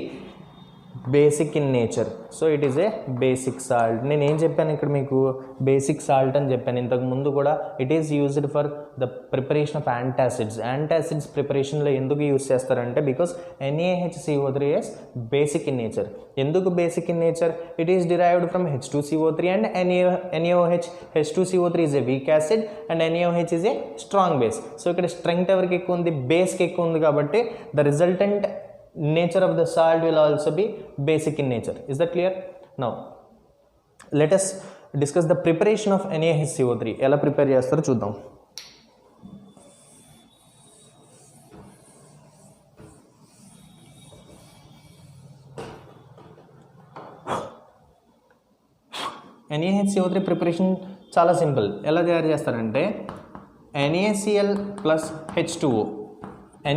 basic in nature. So it is a basic salt. నేను ఏం చెప్పాను ఇక్కడ మీకు, basic salt అని చెప్పాను ఇంతకు ముందు కూడా. It is used for the preparation of antacids. Antacids ప్రిపరేషన్లో ఎందుకు యూజ్ చేస్తారంటే because NaHCO3 is basic in nature. ఎందుకు basic in nature? It is derived from H2CO3 and NaOH. H2CO3 is a weak acid and NaOH is a strong base. So ఇక్కడ strength ఎవరికి ఎక్కువ ఉంది? బేస్కి ఎక్కువ ఉంది. కాబట్టి the resultant nature of the salt will also be basic in nature. Is that clear? Now let us discuss the preparation of NaHCO3. ఎలా prepare చేస్తారో చూద్దాం. NaHCO3 ప్రిపరేషన్ చాలా సింపుల్. ఎలా తయారు చేస్తారంటే NaCl plus H2O.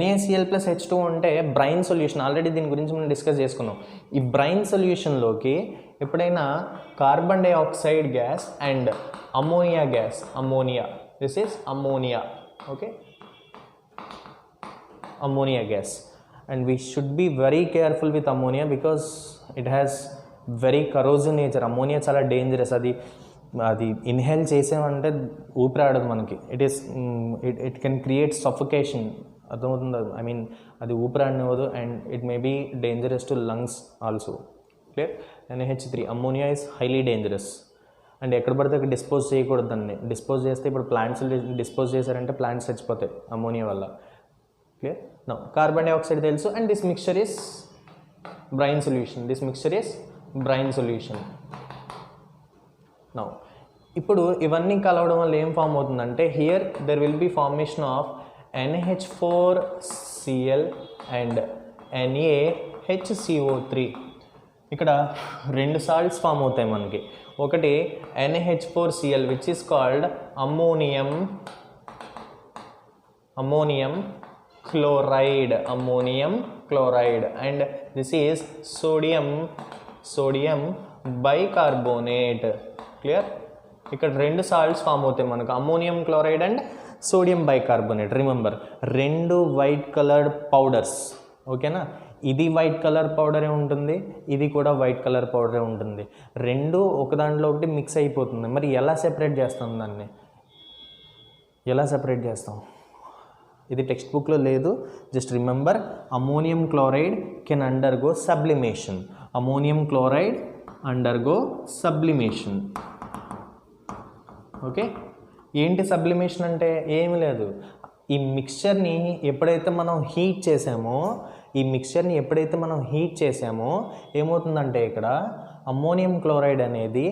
NaCl plus H2O అంటే brain solution. Already దీని గురించి మనం డిస్కస్ చేసుకున్నాం. ఈ బ్రైన్ సొల్యూషన్లోకి ఎప్పుడైనా carbon dioxide gas and ammonia gas, ammonia, this is ammonia, okay, ammonia gas. And we should be very careful with ammonia because it has very corrosive nature. Ammonia చాలా dangerous. అది inhale చేసామంటే ఊపిరాడదు మనకి. It can create suffocation. అర్థమవుతుంది? I mean అది ఊపిరాడనివ్వదు and it may be dangerous to lungs also. Clear? NaH3 ammonia is highly dangerous. And ఎక్కడ పడితే అక్కడ డిస్పోజ్ చేయకూడదు దాన్ని. డిస్పోజ్ చేస్తే ఇప్పుడు ప్లాంట్స్ డిస్పోజ్ చేశారంటే ప్లాంట్స్ చచ్చిపోతాయి అమ్మోనియా వల్ల. క్లియర్? నౌ కార్బన్ డైఆక్సైడ్ తెలుసు. And this mixture is brain solution. This mixture is brain solution. Now ఇప్పుడు ఇవన్నీ కలవడం వల్ల ఏం ఫామ్ అవుతుందంటే here there will be formation of NaH4Cl and NaHCO3. ఇక్కడ రెండు సాల్ట్స్ ఫామ్ అవుతాయి మనకి. ఒకటి NaH4Cl which is called ammonium chloride, ammonium chloride. And this is sodium bicarbonate. Clear? ఇక్కడ రెండు సాల్ట్స్ ఫామ్ అవుతాయి మనకు, ammonium chloride and sodium bicarbonate. Remember, రెండు వైట్ కలర్డ్ పౌడర్స్. ఓకేనా? ఇది వైట్ కలర్ పౌడరే ఉంటుంది, ఇది కూడా వైట్ కలర్ పౌడరే ఉంటుంది. రెండు ఒకదాంట్లో ఒకటి మిక్స్ అయిపోతుంది. మరి ఎలా సెపరేట్ చేస్తాం దాన్ని? ఎలా సెపరేట్ చేస్తాం? ఇది టెక్స్ట్ బుక్లో లేదు. Just remember, ammonium chloride can undergo sublimation. Ammonium chloride undergo sublimation. Okay? ఏంటి సబ్లిమేషన్ అంటే? ఏమి లేదు. ఈ మిక్స్చర్ని ఎప్పుడైతే మనం హీట్ చేసామో ఏమవుతుందంటే ఇక్కడ అమ్మోనియం క్లోరైడ్ అనేది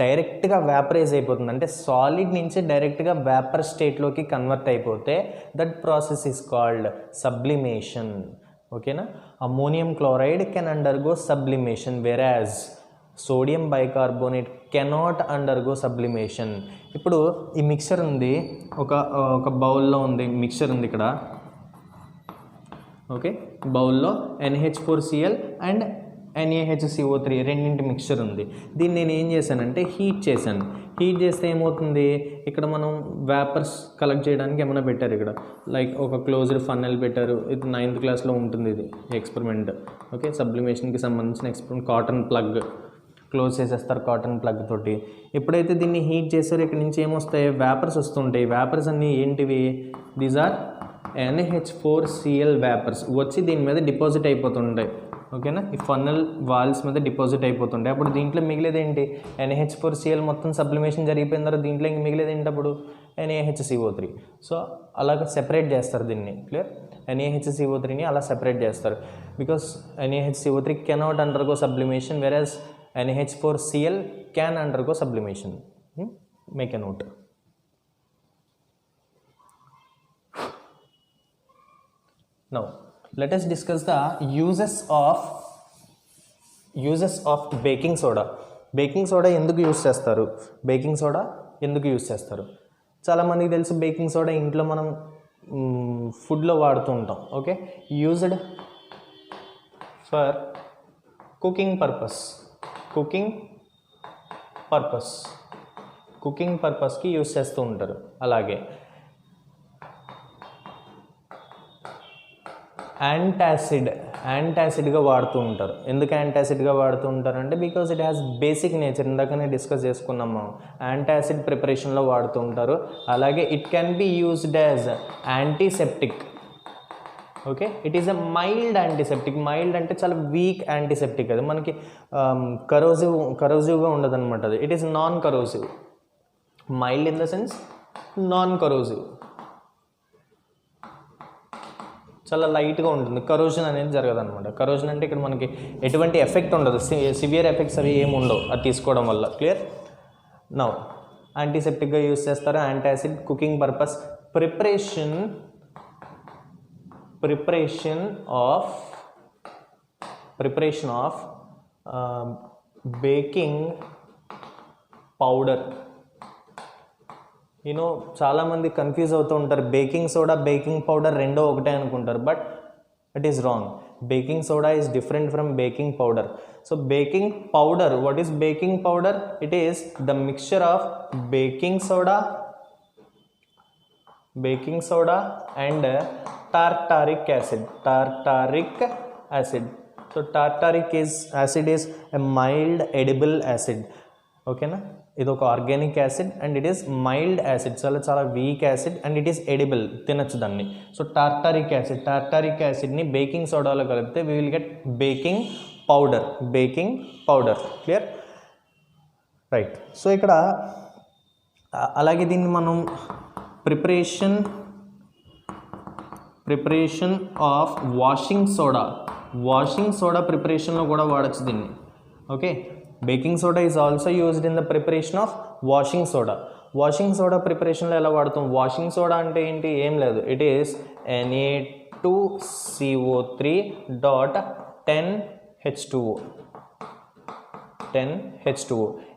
డైరెక్ట్గా వ్యాపరైజ్ అయిపోతుంది. అంటే సాలిడ్ నుంచి డైరెక్ట్గా వేపర్ స్టేట్లోకి కన్వర్ట్ అయిపోతే that process is called sublimation. ఓకేనా? Ammonium chloride can undergo sublimation whereas sodium bicarbonate cannot undergo sublimation. ఇప్పుడు ఈ మిక్చర్ ఉంది, ఒక బౌల్లో ఉంది మిక్చర్ ఉంది ఇక్కడ. ఓకే, బౌల్లో NaH4Cl అండ్ NaHCO3 రెండింటి మిక్చర్ ఉంది. దీన్ని నేను ఏం చేశానంటే హీట్ చేశాను. హీట్ చేస్తే ఏమవుతుంది, ఇక్కడ మనం వేపర్స్ కలెక్ట్ చేయడానికి ఏమైనా పెట్టారు. ఇక్కడ లైక్ ఒక క్లోజ్డ్ ఫన్నెల్ పెట్టారు. ఇది 9th క్లాస్లో ఉంటుంది ఇది ఎక్స్పెరిమెంట్. ఓకే, సబ్లిమేషన్కి సంబంధించిన ఎక్స్పెరిమెంట్. కాటన్ ప్లగ్ క్లోజ్ చేసేస్తారు కాటన్ ప్లగ్ తోటి. ఎప్పుడైతే దీన్ని హీట్ చేస్తారో ఇక్కడ నుంచి ఏమొస్తాయి, వేపర్స్ వస్తుంటాయి. వేపర్స్ అన్నీ ఏంటివి? దీస్ ఆర్ NaH4Cl వేపర్స్ వచ్చి దీని మీద డిపాజిట్ అయిపోతుంటాయి. ఓకేనా? ఈ ఫన్నల్ వాల్స్ మీద డిపాజిట్ అయిపోతుంటాయి. అప్పుడు దీంట్లో మిగిలేది ఏంటి? NaH4Cl మొత్తం సబ్లిమేషన్ జరిగిపోయిన తర్వాత దీంట్లో ఇంక మిగిలేది ఏంటి అప్పుడు? NaHCO3. సో అలాగ సెపరేట్ చేస్తారు దీన్ని. క్లియర్? NaHCO3ని అలా సెపరేట్ చేస్తారు. Because NaHCO3 cannot undergo sublimation వెరాజ్ NaH4Cl can undergo sublimation. Make a note. Now let us discuss the uses of baking soda. Baking soda ఎందుకు యూస్ చేస్తారు? చాలా మందికి తెలుసు బేకింగ్ సోడా ఇంట్లో మనం ఫుడ్లో వాడుతూ ఉంటాం. ఓకే, యూజ్డ్ ఫర్ కుకింగ్ పర్పస్కి యూస్ చేస్తూ ఉంటారు. అలాగే యాంటాసిడ్గా వాడుతూ ఉంటారు. ఎందుకు యాంటాసిడ్గా వాడుతూ ఉంటారు అంటే because it has basic nature, ఇందాకనే డిస్కస్ చేసుకున్నాము. యాంటాసిడ్ ప్రిపరేషన్లో వాడుతూ ఉంటారు. అలాగే it can be used as antiseptic. Okay, it is a mild antiseptic. Mild అంటే చాలా వీక్ యాంటీసెప్టిక్. అది మనకి కరోజివ్గా ఉండదు అనమాట. అది it is non corrosive. Mild in the sense non corrosive, చాలా లైట్గా ఉంటుంది. కరోజన్ అనేది జరగదు అనమాట. కరోజన్ అంటే ఇక్కడ మనకి ఎటువంటి ఎఫెక్ట్ ఉండదు, సివియర్ ఎఫెక్ట్స్ అవి ఏమి ఉండవు అది తీసుకోవడం వల్ల. క్లియర్? నౌ యాంటీసెప్టిక్గా యూజ్ చేస్తారు. Antacid, cooking purpose, preparation of baking powder. చాలామంది కన్ఫ్యూజ్ అవుతూ ఉంటారు. బేకింగ్ సోడా, బేకింగ్ పౌడర్ రెండో ఒకటే అనుకుంటారు. But it is wrong. Baking soda is different from baking powder. So baking powder, what is baking powder? It is the mixture of baking soda and tartaric acid. So tartaric acid is a mild edible acid. ఓకేనా? ఇది ఒక organic acid and it is mild acid, చాలా weak acid and it is edible, తినచ్చు దాన్ని. So tartaric యాసిడ్ని baking సోడాలో కలిపితే we will get baking powder. Clear? Right. So ఇక్కడ అలాగే దీన్ని మనం ప్రిపరేషన్ ఆఫ్ వాషింగ్ సోడా ప్రిపరేషన్లో కూడా వాడచ్చు దీన్ని. Okay, baking soda is also used in the preparation of washing soda ప్రిపరేషన్లో ఎలా వాడుతాం? వాషింగ్ సోడా అంటే ఏంటి? ఏం లేదు, ఇట్ ఈస్ Na2CO3.10H2O.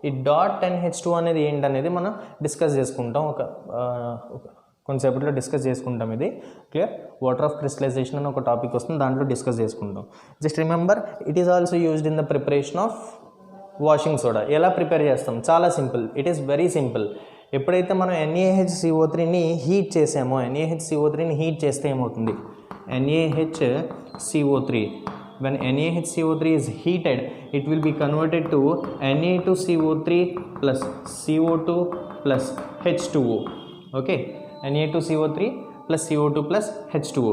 ఈ .10H2O అనేది ఏంటనేది మనం డిస్కస్ చేసుకుంటాం, కొంతసేపట్లో డిస్కస్ చేసుకుంటాం. ఇది క్లియర్? వాటర్ ఆఫ్ క్రిస్టలైజేషన్ అని ఒక టాపిక్ వస్తుంది, దాంట్లో డిస్కస్ చేసుకుంటాం. Just remember, it is also used in the preparation of washing soda. ఎలా ప్రిపేర్ చేస్తాం? చాలా simple, it is very simple. ఎప్పుడైతే మనం NaHCO3ని హీట్ చేసామో, NaHCO3ని హీట్ చేస్తే ఏమవుతుంది? NaHCO3, when NaHCO3 is heated, it will be converted to Na2CO3 plus CO2 plus H2O. Okay, Na2CO3 plus CO2 plus H2O.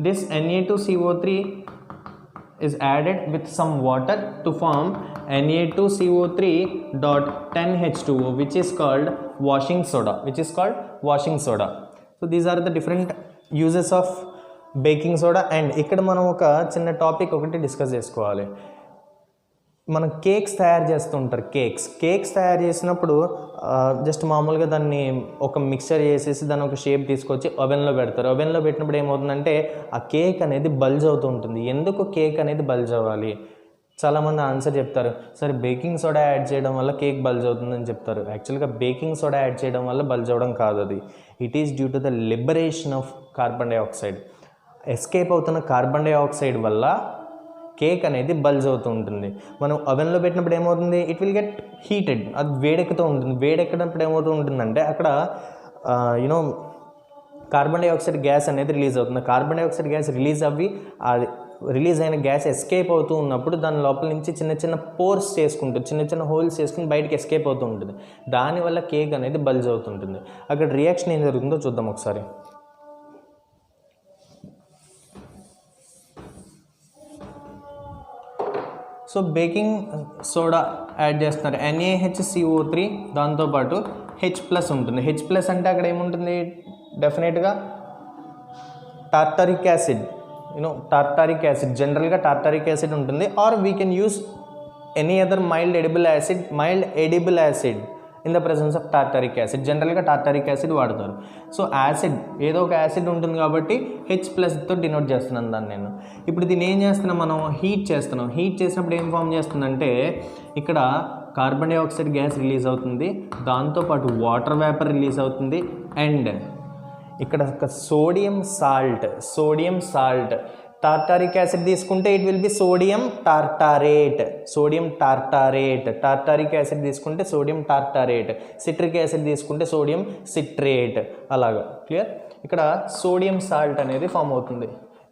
This Na2CO3 is added with some water to form Na2CO3.10H2O, which is called washing soda. So these are the different uses of baking soda. And ఇక్కడ మనం ఒక చిన్న topic ఒకటి discuss చేసుకోవాలి. మనం cakes తయారు చేస్తూ ఉంటారు. కేక్స్ తయారు చేసినప్పుడు జస్ట్ మామూలుగా దాన్ని ఒక మిక్చర్ చేసేసి దాన్ని ఒక షేప్ తీసుకొచ్చి ఓవెన్లో పెడతారు. ఓవెన్లో పెట్టినప్పుడు ఏమవుతుందంటే ఆ కేక్ అనేది బల్జ్ అవుతూ ఉంటుంది. ఎందుకు కేక్ అనేది బల్జ్ అవ్వాలి? చాలామంది ఆన్సర్ చెప్తారు, సరే బేకింగ్ సోడా యాడ్ చేయడం వల్ల కేక్ బల్జ్ అవుతుందని చెప్తారు. యాక్చువల్గా బేకింగ్ సోడా యాడ్ చేయడం వల్ల బల్జ్ అవ్వడం కాదు, అది it is due to the liberation of carbon dioxide. Escape అవుతున్న కార్బన్ డైఆక్సైడ్ వల్ల కేక్ అనేది బల్జ్ అవుతూ ఉంటుంది. మనం ఓవెన్లో పెట్టినప్పుడు ఏమవుతుంది? ఇట్ విల్ గెట్ హీటెడ్, అది వేడెక్కుతూ ఉంటుంది. వేడెక్కినప్పుడు ఏమవుతూ ఉంటుందంటే అక్కడ కార్బన్ డైఆక్సైడ్ గ్యాస్ అనేది రిలీజ్ అవుతుంది. కార్బన్ డైఆక్సైడ్ గ్యాస్ రిలీజ్ అయిన గ్యాస్ ఎస్కేప్ అవుతూ ఉన్నప్పుడు దాని లోపల నుంచి చిన్న పోర్స్ చేసుకుంటూ చిన్న హోల్స్ చేసుకుని బయటకి ఎస్కేప్ అవుతూ ఉంటుంది. దానివల్ల కేక్ అనేది బల్జ్ అవుతుంటుంది. అక్కడ రియాక్షన్ ఏం జరుగుతుందో చూద్దాం ఒకసారి. సో బేకింగ్ సోడా యాడ్ చేస్తున్నారు, NaHCO3, దాంతోపాటు H+ ఉంటుంది. H+ అంటే అక్కడ ఏముంటుంది? డెఫినెట్గా టార్టారిక్ యాసిడ్. జనరల్గా టార్టారిక్ యాసిడ్ ఉంటుంది. Or we can use any other mild edible acid in the presence of tartaric acid. జనరల్గా టార్టారిక్ యాసిడ్ వాడతారు. సో యాసిడ్, ఏదో ఒక యాసిడ్ ఉంటుంది కాబట్టి H+తో డినోట్ చేస్తున్నాను దాన్ని నేను. ఇప్పుడు దీన్ని ఏం చేస్తున్నాం? మనం హీట్ చేసినప్పుడు ఏం ఫామ్ చేస్తుందంటే ఇక్కడ కార్బన్ డైఆక్సైడ్ గ్యాస్ రిలీజ్ అవుతుంది, దాంతోపాటు వాటర్ వేపర్ రిలీజ్ అవుతుంది, అండ్ ఇక్కడ ఒక సోడియం సాల్ట్. టార్టారిక్ యాసిడ్ తీసుకుంటే it will be sodium tartrate. Tartaric acid తీసుకుంటే సోడియం టార్టారేట్. సిట్రిక్ యాసిడ్ తీసుకుంటే సోడియం సిట్రేట్. అలాగా. క్లియర్? ఇక్కడ సోడియం సాల్ట్ అనేది ఫామ్ అవుతుంది.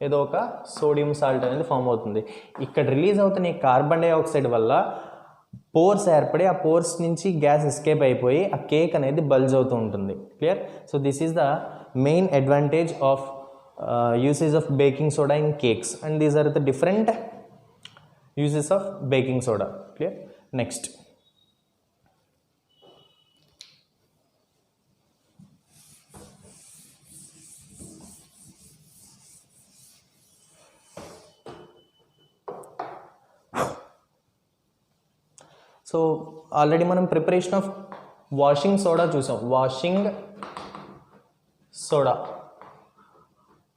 ఏదో ఒక సోడియం సాల్ట్ అనేది ఫామ్ అవుతుంది. ఇక్కడ రిలీజ్ అవుతున్న ఈ కార్బన్ డైఆక్సైడ్ వల్ల పోర్స్ ఏర్పడి ఆ పోర్స్ నుంచి గ్యాస్ ఎస్కేప్ అయిపోయి ఆ కేక్ అనేది బల్జ్ అవుతూ ఉంటుంది. Clear? So this is the main advantage of usage of baking soda in cakes, and these are the different uses of baking soda. Clear? Next, so already మనం preparation of washing soda చూసాం.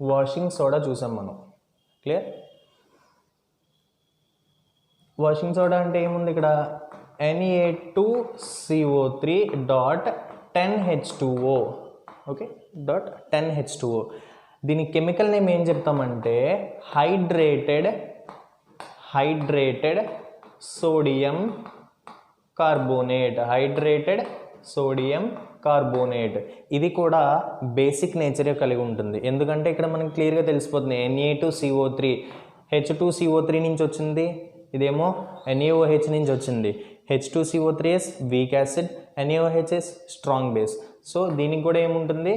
Washing soda చూసాం మనం. Clear? Washing soda అంటే ఏముంది ఇక్కడ, Na2CO3.10H2O. Okay, .10H2O. దీని chemical name ఏం చెప్తామంటే హైడ్రేటెడ్ సోడియం కార్బోనేట్. ఇది కూడా బేసిక్ నేచరే కలిగి ఉంటుంది. ఎందుకంటే ఇక్కడ మనకి క్లియర్గా తెలిసిపోతుంది Na2CO3, H2CO3 నుంచి వచ్చింది, ఇదేమో NaOH నుంచి వచ్చింది. H2CO3 is weak acid, NaOH is strong base. So దీనికి కూడా ఏముంటుంది,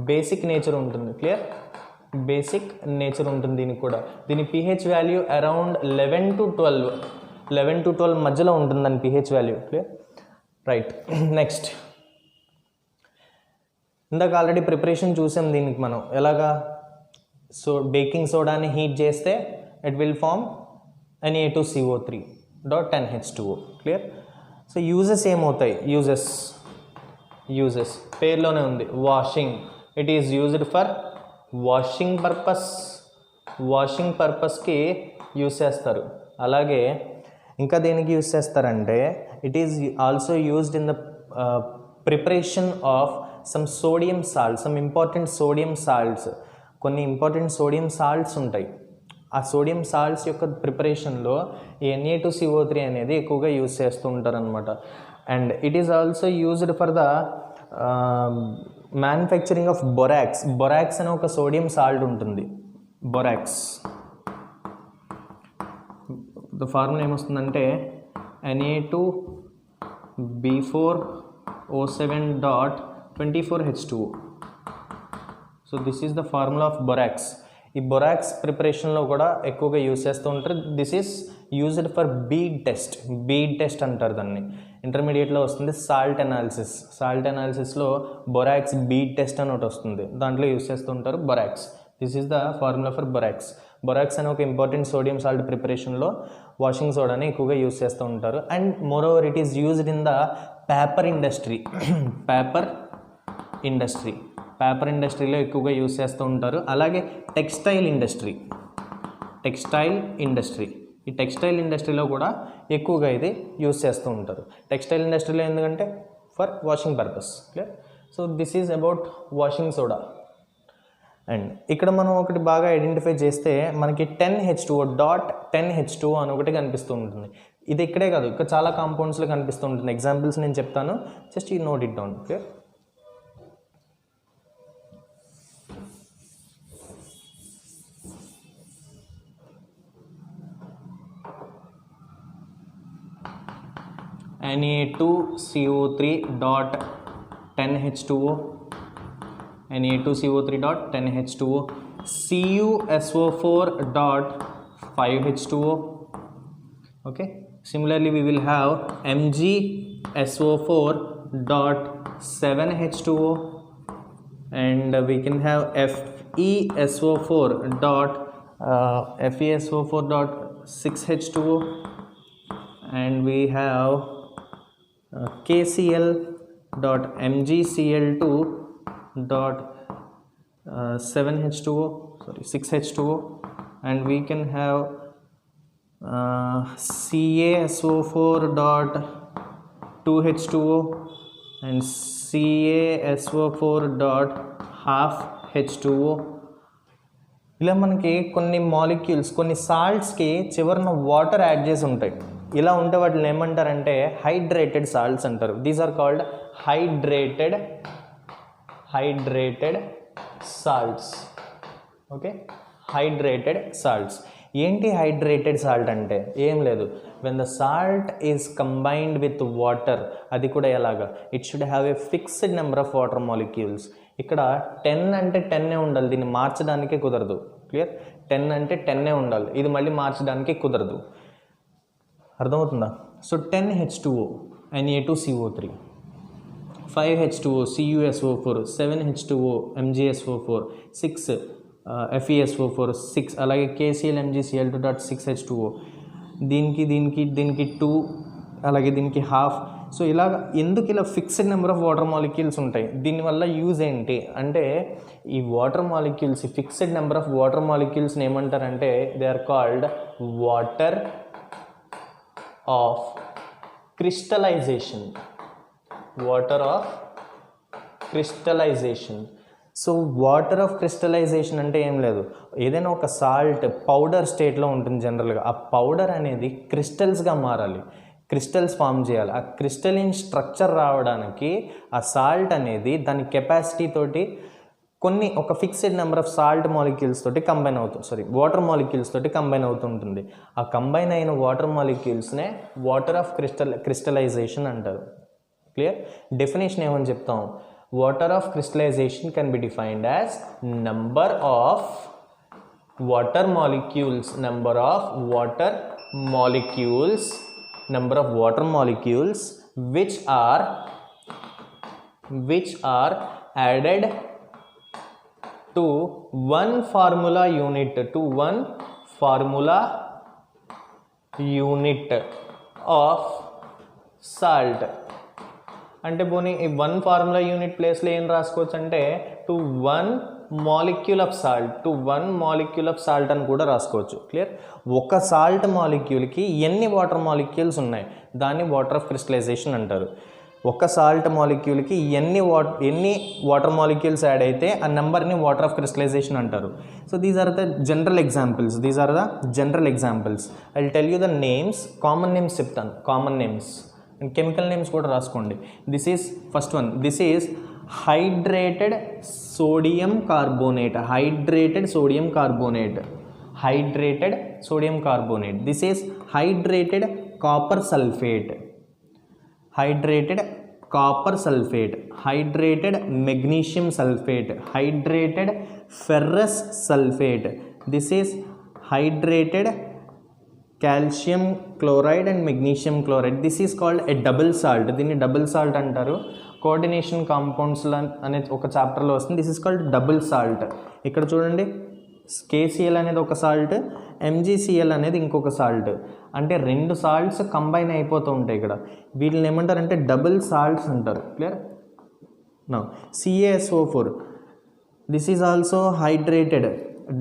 బేసిక్ నేచర్ ఉంటుంది. క్లియర్? బేసిక్ నేచర్ ఉంటుంది దీనికి కూడా. దీని pH వాల్యూ అరౌండ్ 11 to 12 మధ్యలో ఉంటుందని pH value. Clear? Right. Next, ఇందాక ఆల్రెడీ ప్రిపరేషన్ చూసాం దీనికి మనం ఎలాగా. సో బేకింగ్ సోడాని హీట్ చేస్తే it will form Na2CO3.10H2O. Clear? So uses ఏమవుతాయి? యూజెస్ పేర్లోనే ఉంది, washing. It is used for washing పర్పస్కి యూజ్ చేస్తారు. అలాగే ఇంకా దేనికి యూజ్ చేస్తారంటే it is also used in the preparation of some sodium salts, some important sodium salts. కొన్ని ఇంపార్టెంట్ సోడియం సాల్ట్స్ ఉంటాయి. ఆ సోడియం సాల్ట్స్ యొక్క ప్రిపరేషన్లో ఈ Na2CO3 అనేది ఎక్కువగా యూజ్ చేస్తూ ఉంటారు అనమాట. And it is also used for the manufacturing of borax అనే ఒక సోడియం సాల్ట్ ఉంటుంది. బొరాక్స్ ద ఫార్ములా ఏమొస్తుందంటే Na2B4O7.24H2O. So this is the formula of borax. ఈ బొరాక్స్ ప్రిపరేషన్లో కూడా ఎక్కువగా యూజ్ చేస్తూ ఉంటారు. This is used for bead test అంటారు దాన్ని. ఇంటర్మీడియట్లో వస్తుంది సాల్ట్ అనాలిసిస్లో బొరాక్స్ బీడ్ టెస్ట్ అని ఒకటి వస్తుంది, దాంట్లో యూజ్ చేస్తూ ఉంటారు borax. This is the formula for borax అనే ఒక ఇంపార్టెంట్ సోడియం సాల్ట్ ప్రిపరేషన్లో వాషింగ్ సోడాని ఎక్కువగా యూజ్ చేస్తూ ఉంటారు. And more over it is used in the paper ఇండస్ట్రీలో ఎక్కువగా యూజ్ చేస్తూ ఉంటారు. అలాగే టెక్స్టైల్ ఇండస్ట్రీ, ఈ టెక్స్టైల్ ఇండస్ట్రీలో కూడా ఎక్కువగా ఇది యూజ్ చేస్తూ ఉంటారు. టెక్స్టైల్ ఇండస్ట్రీలో ఎందుకంటే for washing purpose. Clear? So this is about washing soda. And ఇక్కడ మనం ఒకటి బాగా ఐడెంటిఫై చేస్తే మనకి 10H2O అని ఒకటి కనిపిస్తూ ఉంటుంది. ఇది ఇక్కడే కాదు, ఇక్కడ చాలా కాంపౌండ్స్లో కనిపిస్తూ ఉంటుంది. ఎగ్జాంపుల్స్ నేను చెప్తాను, just you note it down. Clear? Na2CO3.10H2O, Na2CO3.10H2O, CuSO4.5H2O. Okay, similarly we will have MgSO4.7H2O, and we can have FeSO4.6H2O, and we have KCl.MgCl2.7H2O, 6H2O, and we can have CaSO4.2H2O and CaSO4.5H2O. ఇలా మనకి కొన్ని molecules, కొన్ని సాల్ట్స్కి చివరిన water add చేసి ఉంటాయి. ఇలా ఉంటే వాటిని ఏమంటారంటే హైడ్రేటెడ్ సాల్ట్స్ అంటారు. These are called hydrated salts. Okay, hydrated salts. ఏంటి హైడ్రేటెడ్ సాల్ట్ అంటే ఏం లేదు, when the salt is combined with water, అది కూడా ఎలాగా, it should have a fixed number of water molecules. ఇక్కడ 10 అంటే 10 ఉండాలి, దీన్ని మార్చడానికే కుదరదు. క్లియర్? 10 అంటే 10 ఉండాలి, ఇది మళ్ళీ మార్చడానికి కుదరదు. అర్థమవుతుందా? So 10H2O Na2CO3, 5H2O CuSO4, 7H2O MgSO4, 6 FeSO4, 6 అలాగే KCl MgCl2.6H2O, దీనికి 2, అలాగే దీనికి హాఫ్. సో ఇలాగ ఎందుకు ఇలా fixed number of water molecules ఉంటాయి? దీనివల్ల యూజ్ ఏంటి అంటే, ఈ వాటర్ మాలిక్యూల్స్, ఈ ఫిక్స్డ్ నెంబర్ ఆఫ్ వాటర్ మాలిక్యూల్స్ని ఏమంటారంటే they are called water of crystallisation. Water of crystallisation. So water of crystallisation అంటే ఏం లేదు, ఏదైనా ఒక సాల్ట్ పౌడర్ స్టేట్లో ఉంటుంది జనరల్గా, ఆ పౌడర్ అనేది క్రిస్టల్స్గా మారాలి, క్రిస్టల్స్ ఫామ్ చేయాలి. ఆ క్రిస్టలిన్ స్ట్రక్చర్ రావడానికి ఆ సాల్ట్ అనేది దాని కెపాసిటీ తోటి ఒక fixed number of salt molecules తోటి కంబైన్ అవుతుంది, వాటర్ మాలిక్యూల్స్ తోటి కంబైన్ అవుతుంటుంది. ఆ కంబైన్ అయిన వాటర్ మాలిక్యూల్స్నే వాటర్ ఆఫ్ క్రిస్టలైజేషన్ అంటారు. క్లియర్? డెఫినేషన్ ఏమని చెప్తాం? Water of crystallisation can be defined as number of water molecules, number of water molecules which are added to one formula unit of salt. అంటే పోనీ ఈ 1 formula unit ప్లేస్లో ఏం రాసుకోవచ్చు అంటే టు 1 మాలిక్యూల్ ఆఫ్ సాల్ట్ అని కూడా రాసుకోవచ్చు. క్లియర్? ఒక సాల్ట్ మాలిక్యూల్కి ఎన్ని వాటర్ మాలిక్యూల్స్ ఉన్నాయి, దాన్ని వాటర్ ఆఫ్ క్రిస్టలైజేషన్ అంటారు. ఒక సాల్ట్ మాలిక్యూల్కి ఎన్ని వాటర్ మాలిక్యూల్స్ యాడ్ అయితే ఆ నెంబర్ని వాటర్ ఆఫ్ క్రిస్టలైజేషన్ అంటారు. So these are the general examples. I will tell you the names. Common names చెప్తాను, common names and chemical names కూడా రాసుకోండి. This is first one. This is hydrated sodium carbonate. This is hydrated copper sulphate, hydrated magnesium sulphate, hydrated ferrous sulphate. This is hydrated calcium chloride and magnesium chloride. This is called a double salt. దీన్ని double salt అంటారు. Coordination compounds అనే ఒక చాప్టర్లో వస్తుంది. This is called double salt. ఇక్కడ చూడండి, KCl అనేది ఒక సాల్ట్, MgCl అనేది ఇంకొక సాల్ట్. అంటే 2 సాల్ట్స్ కంబైన్ అయిపోతూ ఉంటాయి ఇక్కడ. వీటిని ఏమంటారంటే డబుల్ సాల్ట్స్ అంటారు. Clear? Now CaSO4, this is also hydrated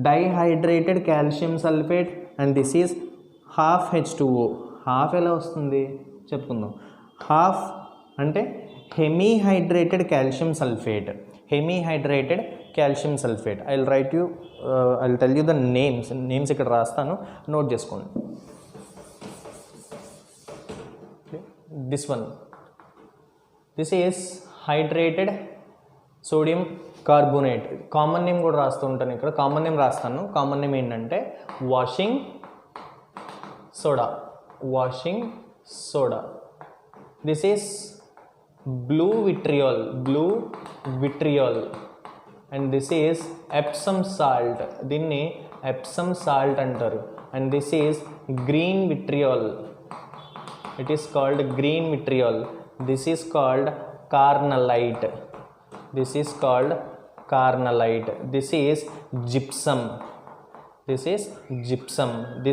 dihydrated calcium sulphate and this is half H2O. Half ఎలా వస్తుంది చెప్పుకుందాం. హాఫ్ అంటే hemihydrated calcium sulphate. I will tell you the names ఇక్కడ రాస్తాను, నోట్ చేసుకోండి. This is hydrated sodium carbonate. Common name కూడా రాస్తూ ఉంటాను ఇక్కడ, కామన్ నేమ్ రాస్తాను. కామన్ నేమ్ ఏంటంటే washing soda. This is blue vitriol and this is Epsom salt. దీన్ని ఎప్సమ్ సాల్ట్ అంటారు. And this is green vitriol. It is called green vitriol. This is called carnallite. This is gypsum.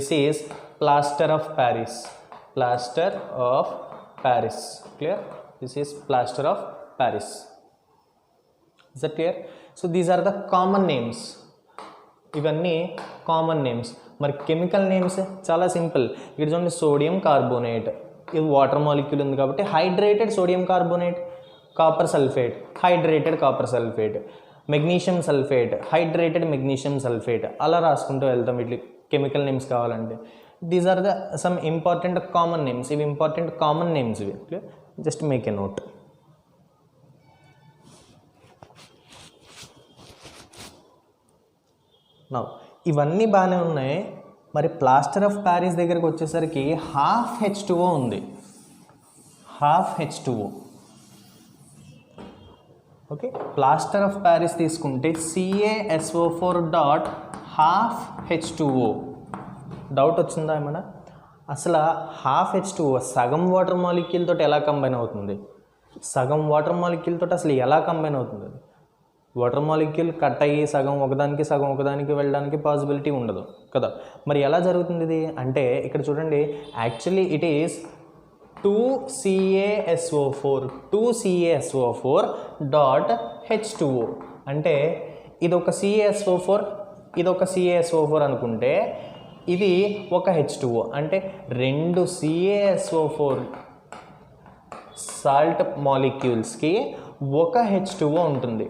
This is plaster of Paris. Clear? This is plaster of Paris. Is that clear? So these are the common names. ఇవన్నీ common names. మరి chemical names చాలా simple. ఇక్కడ చూడండి, sodium carbonate, ఇది water molecule ఉంది కాబట్టి hydrated sodium carbonate. Copper sulphate, hydrated copper sulphate. Magnesium sulphate, hydrated magnesium sulphate. అలా రాసుకుంటూ వెళ్తాం వీటి కెమికల్ నేమ్స్ కావాలంటే. These are the some important common names. ఇవి ఇంపార్టెంట్ కామన్ నేమ్స్ ఇవి. Just make a note. Now ఇవన్నీ బాగానే ఉన్నాయి. మరి ప్లాస్టర్ ఆఫ్ ప్యారిస్ దగ్గరికి వచ్చేసరికి హాఫ్ H2O ఉంది, half H2O. Okay, plaster of Paris తీసుకుంటే CaSO4 dot half H2O. Doubt వచ్చిందా ఏమన్నా? అసలు హాఫ్ H2O సగం వాటర్ మాలిక్యూల్ తోటి ఎలా కంబైన్ అవుతుంది? సగం వాటర్ మాలిక్యూల్ తోటి అసలు ఎలా కంబైన్ అవుతుంది? వాటర్ మాలిక్యూల్ కట్ అయ్యి సగం ఒకదానికి వెళ్ళడానికి పాసిబిలిటీ ఉండదు కదా. మరి ఎలా జరుగుతుంది ఇది అంటే ఇక్కడ చూడండి, actually it is 2CaSO4 dot H2O. అంటే ఇదొక CaSO4 అనుకుంటే ఇది ఒక H2O. అంటే రెండు CaSO4 సాల్ట్ మాలిక్యూల్స్కి ఒక H2O ఉంటుంది.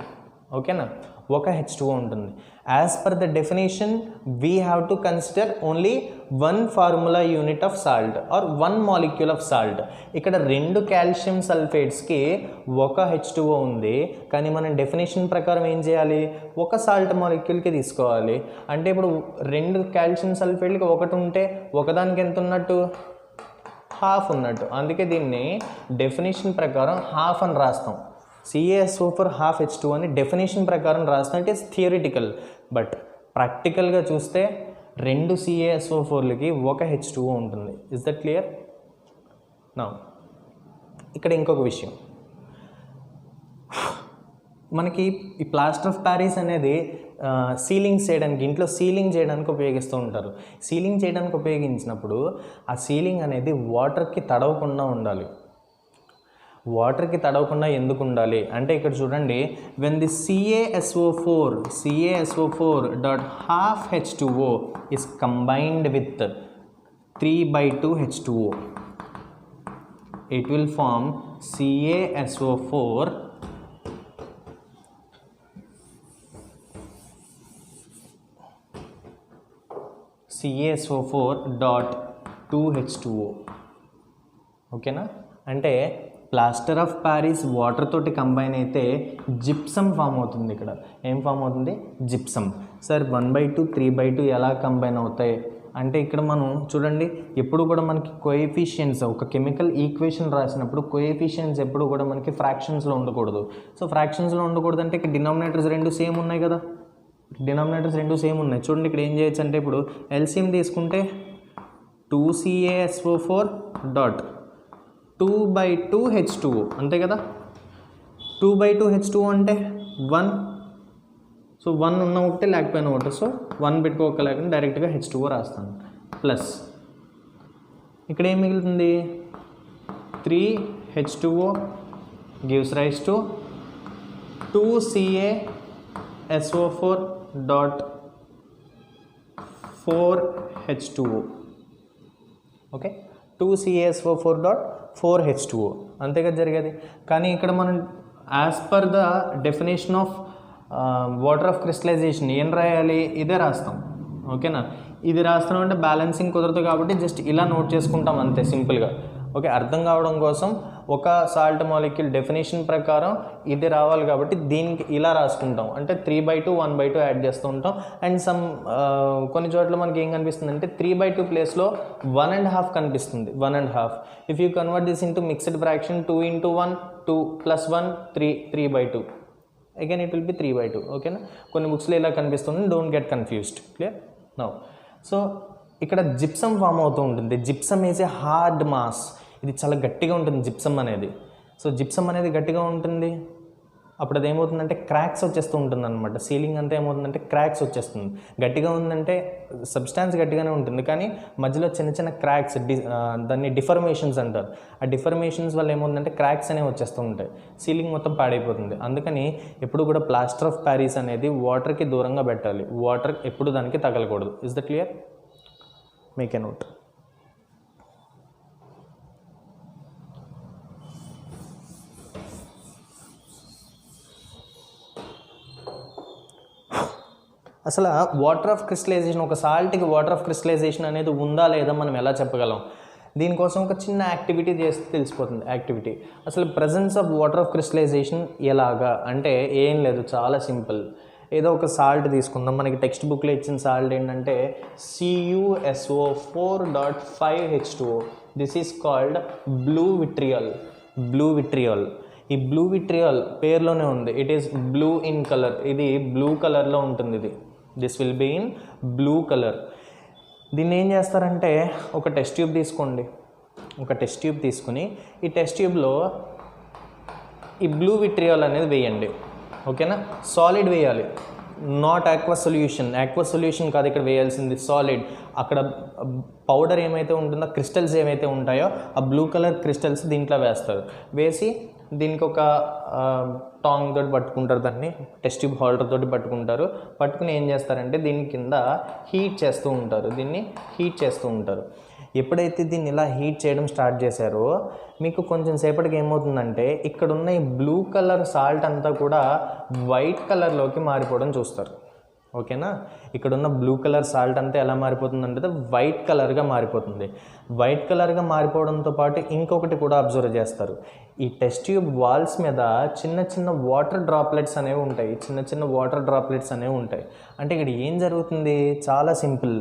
ఓకేనా, ఒక H2O ఉంటుంది. As per the definition we have to consider only one formula unit of salt or one molecule of salt. ఇక్కడ రెండు కాల్షియం సల్ఫేట్స్కి ఒక H2O ఉంది, కానీ మనం డెఫినేషన్ ప్రకారం ఏం చేయాలి? ఒక సాల్ట్ మాలిక్యూల్కి తీసుకోవాలి. అంటే ఇప్పుడు రెండు కాల్షియం సల్ఫేట్లకి ఒకటి ఉంటే ఒకదానికి ఎంత ఉన్నట్టు? హాఫ్ ఉన్నట్టు. అందుకే దీన్ని డెఫినేషన్ ప్రకారం హాఫ్ అని రాస్తాం. CaSO4 హాఫ్ H2O అని డెఫినేషన్ ప్రకారం రాస్తాం. ఇట్ ఈస్ థియరిటికల్, బట్ ప్రాక్టికల్గా చూస్తే రెండు CaSO4లకి ఒక H2O ఉంటుంది. Is that clear? నా ఇక్కడ ఇంకొక విషయం, మనకి ఈ ప్లాస్టర్ ఆఫ్ ప్యారిస్ అనేది సీలింగ్ చేయడానికి, ఇంట్లో సీలింగ్ చేయడానికి ఉపయోగిస్తూ ఉంటారు. సీలింగ్ చేయడానికి ఉపయోగించినప్పుడు ఆ సీలింగ్ అనేది వాటర్కి తడవకుండా ఉండాలి. వాటర్కి తడవకుండా ఎందుకు ఉండాలి అంటే ఇక్కడ చూడండి, when the CaSO4 dot half H2O is combined with 3/2 H2O, it will form CaSO4 dot 2 H2O. ఓకేనా, అంటే ప్లాస్టర్ ఆఫ్ ప్యారిస్ వాటర్ తోటి కంబైన్ అయితే జిప్సమ్ ఫామ్ అవుతుంది. ఇక్కడ ఏం ఫామ్ అవుతుంది? జిప్సమ్. సార్ 1/2 3/2 ఎలా కంబైన్ అవుతాయి అంటే ఇక్కడ మనం చూడండి, ఎప్పుడు కూడా మనకి కోఎఫిషియన్స్, ఒక కెమికల్ ఈక్వేషన్ రాసినప్పుడు కోఎఫిషియన్స్ ఎప్పుడు కూడా మనకి ఫ్రాక్షన్స్లో ఉండకూడదు. సో ఫ్రాక్షన్స్లో ఉండకూడదు అంటే ఇక్కడ డినామినేటర్స్ రెండు సేమ్ ఉన్నాయి కదా, డినామినేటర్స్ రెండు సేమ్ ఉన్నాయి. చూడండి ఇక్కడ ఏం చేయొచ్చు అంటే ఇప్పుడు ఎల్సిఎం తీసుకుంటే 2CaSO4 డాట్ 2/2 H2O అంతే కదా. 2/2 H2O అంటే 1. సో 1 ఉన్న ఒకటి లేకపోయినా ఒకటి, సో 1 పెట్టుకోక లేకుండా డైరెక్ట్గా H2O రాస్తాను. ప్లస్ ఇక్కడ ఏం మిగులుతుంది? 3 H2O gives rise to 2CaSO4 dot 4 H2O. Okay, 2CaSO4 dot 4 H2O అంతేగా జరిగేది. కానీ ఇక్కడ మనం as per the definition of water of crystallisation ఏం రాయాలి? ఇదే రాస్తాం. ఓకేనా, ఇది రాస్తున్నాం అంటే బ్యాలెన్సింగ్ కుదరదు కాబట్టి జస్ట్ ఇలా నోట్ చేసుకుంటాం అంతే సింపుల్గా. ఓకే, అర్థం కావడం కోసం ఒక సాల్ట్ మాలిక్యూల్ డెఫినేషన్ ప్రకారం ఇది రావాలి కాబట్టి దీనికి ఇలా రాసుకుంటాం. అంటే 3/2 1/2 యాడ్ చేస్తూ ఉంటాం. అండ్ కొన్ని చోట్ల మనకి ఏం కనిపిస్తుంది అంటే 3/2 ప్లేస్లో 1.5 కనిపిస్తుంది. 1.5. If you convert this into mixed fraction 2 × 1 2 + 1 3 3/2 again it will B 3/2. ఓకేనా, కొన్ని బుక్స్లో ఇలా కనిపిస్తుంది. Don't get confused. Clear now. So ఇక్కడ జిప్సమ్ ఫామ్ అవుతూ ఉంటుంది. Gypsum is a hard mass. ఇది చాలా గట్టిగా ఉంటుంది జిప్సమ్ అనేది. సో జిప్సమ్ అనేది గట్టిగా ఉంటుంది, అప్పుడు అది ఏమవుతుందంటే క్రాక్స్ వచ్చేస్తూ ఉంటుంది అనమాట. సీలింగ్ అంతా ఏమవుతుందంటే క్రాక్స్ వచ్చేస్తుంది. గట్టిగా ఉందంటే సబ్స్టాన్స్ గట్టిగానే ఉంటుంది, కానీ మధ్యలో చిన్న చిన్న క్రాక్స్, దాన్ని డిఫర్మేషన్స్ అంటారు. ఆ డిఫర్మేషన్స్ వల్ల ఏమవుతుందంటే క్రాక్స్ అనేవి వచ్చేస్తూ ఉంటాయి. సీలింగ్ మొత్తం పాడైపోతుంది. అందుకని ఎప్పుడు కూడా ప్లాస్టర్ ఆఫ్ ప్యారిస్ అనేది వాటర్కి దూరంగా పెట్టాలి. వాటర్ ఎప్పుడు దానికి తగలకూడదు. Is the clear? Make a note. అసలు వాటర్ ఆఫ్ క్రిస్టలైజేషన్, ఒక సాల్ట్కి వాటర్ ఆఫ్ క్రిస్టలైజేషన్ అనేది ఉందా లేదా మనం ఎలా చెప్పగలం? దీనికోసం ఒక చిన్న యాక్టివిటీ చేస్తే తెలిసిపోతుంది. యాక్టివిటీ అసలు presence of water of crystallisation ఎలాగా అంటే ఏం లేదు, చాలా సింపుల్. ఏదో ఒక సాల్ట్ తీసుకుందాం. మనకి టెక్స్ట్ బుక్లో ఇచ్చిన సాల్ట్ ఏంటంటే CuSO4.5H2O. This is called blue vitriol. ఈ బ్లూ విట్రియల్ పేరులోనే ఉంది, it is blue in colour. ఇది బ్లూ కలర్లో ఉంటుంది. This will be in blue colour. దీన్ని ఏం చేస్తారంటే ఒక టెస్ట్ ట్యూబ్ తీసుకోండి. ఒక టెస్ట్ ట్యూబ్ తీసుకుని ఈ టెస్ట్ ట్యూబ్లో ఈ బ్లూ విట్రియల్ అనేది వేయండి. ఓకేనా, సాలిడ్ వేయాలి, నాట్ ఆక్వస్ సొల్యూషన్ కాదు ఇక్కడ వేయాల్సింది, సాలిడ్. అక్కడ పౌడర్ ఏమైతే ఉంటుందో, క్రిస్టల్స్ ఏమైతే ఉంటాయో ఆ బ్లూ కలర్ క్రిస్టల్స్ దీంట్లో వేస్తారు. వేసి దీనికి ఒక టాంగ్ తోటి పట్టుకుంటారు, దాన్ని టెస్ట్ ట్యూబ్ హోల్డర్ తోటి పట్టుకుని ఏం చేస్తారంటే దీని కింద హీట్ చేస్తూ ఉంటారు. ఎప్పుడైతే దీన్ని ఇలా హీట్ చేయడం స్టార్ట్ చేశారో మీకు కొంచెం సేపటికి ఏమవుతుందంటే ఇక్కడ ఉన్న ఈ బ్లూ కలర్ సాల్ట్ అంతా కూడా వైట్ కలర్లోకి మారిపోవడం చూస్తారు. ఓకేనా, ఇక్కడ ఉన్న బ్లూ కలర్ సాల్ట్ అంతా ఎలా మారిపోతుందంటే వైట్ కలర్గా మారిపోతుంది. వైట్ కలర్గా మారిపోవడంతో పాటు ఇంకొకటి కూడా అబ్జర్వ్ చేస్తారు. ఈ టెస్ట్ ట్యూబ్ వాల్స్ మీద చిన్న చిన్న వాటర్ డ్రాప్లెట్స్ అనేవి ఉంటాయి. అంటే ఇక్కడ ఏం జరుగుతుంది, చాలా సింపుల్.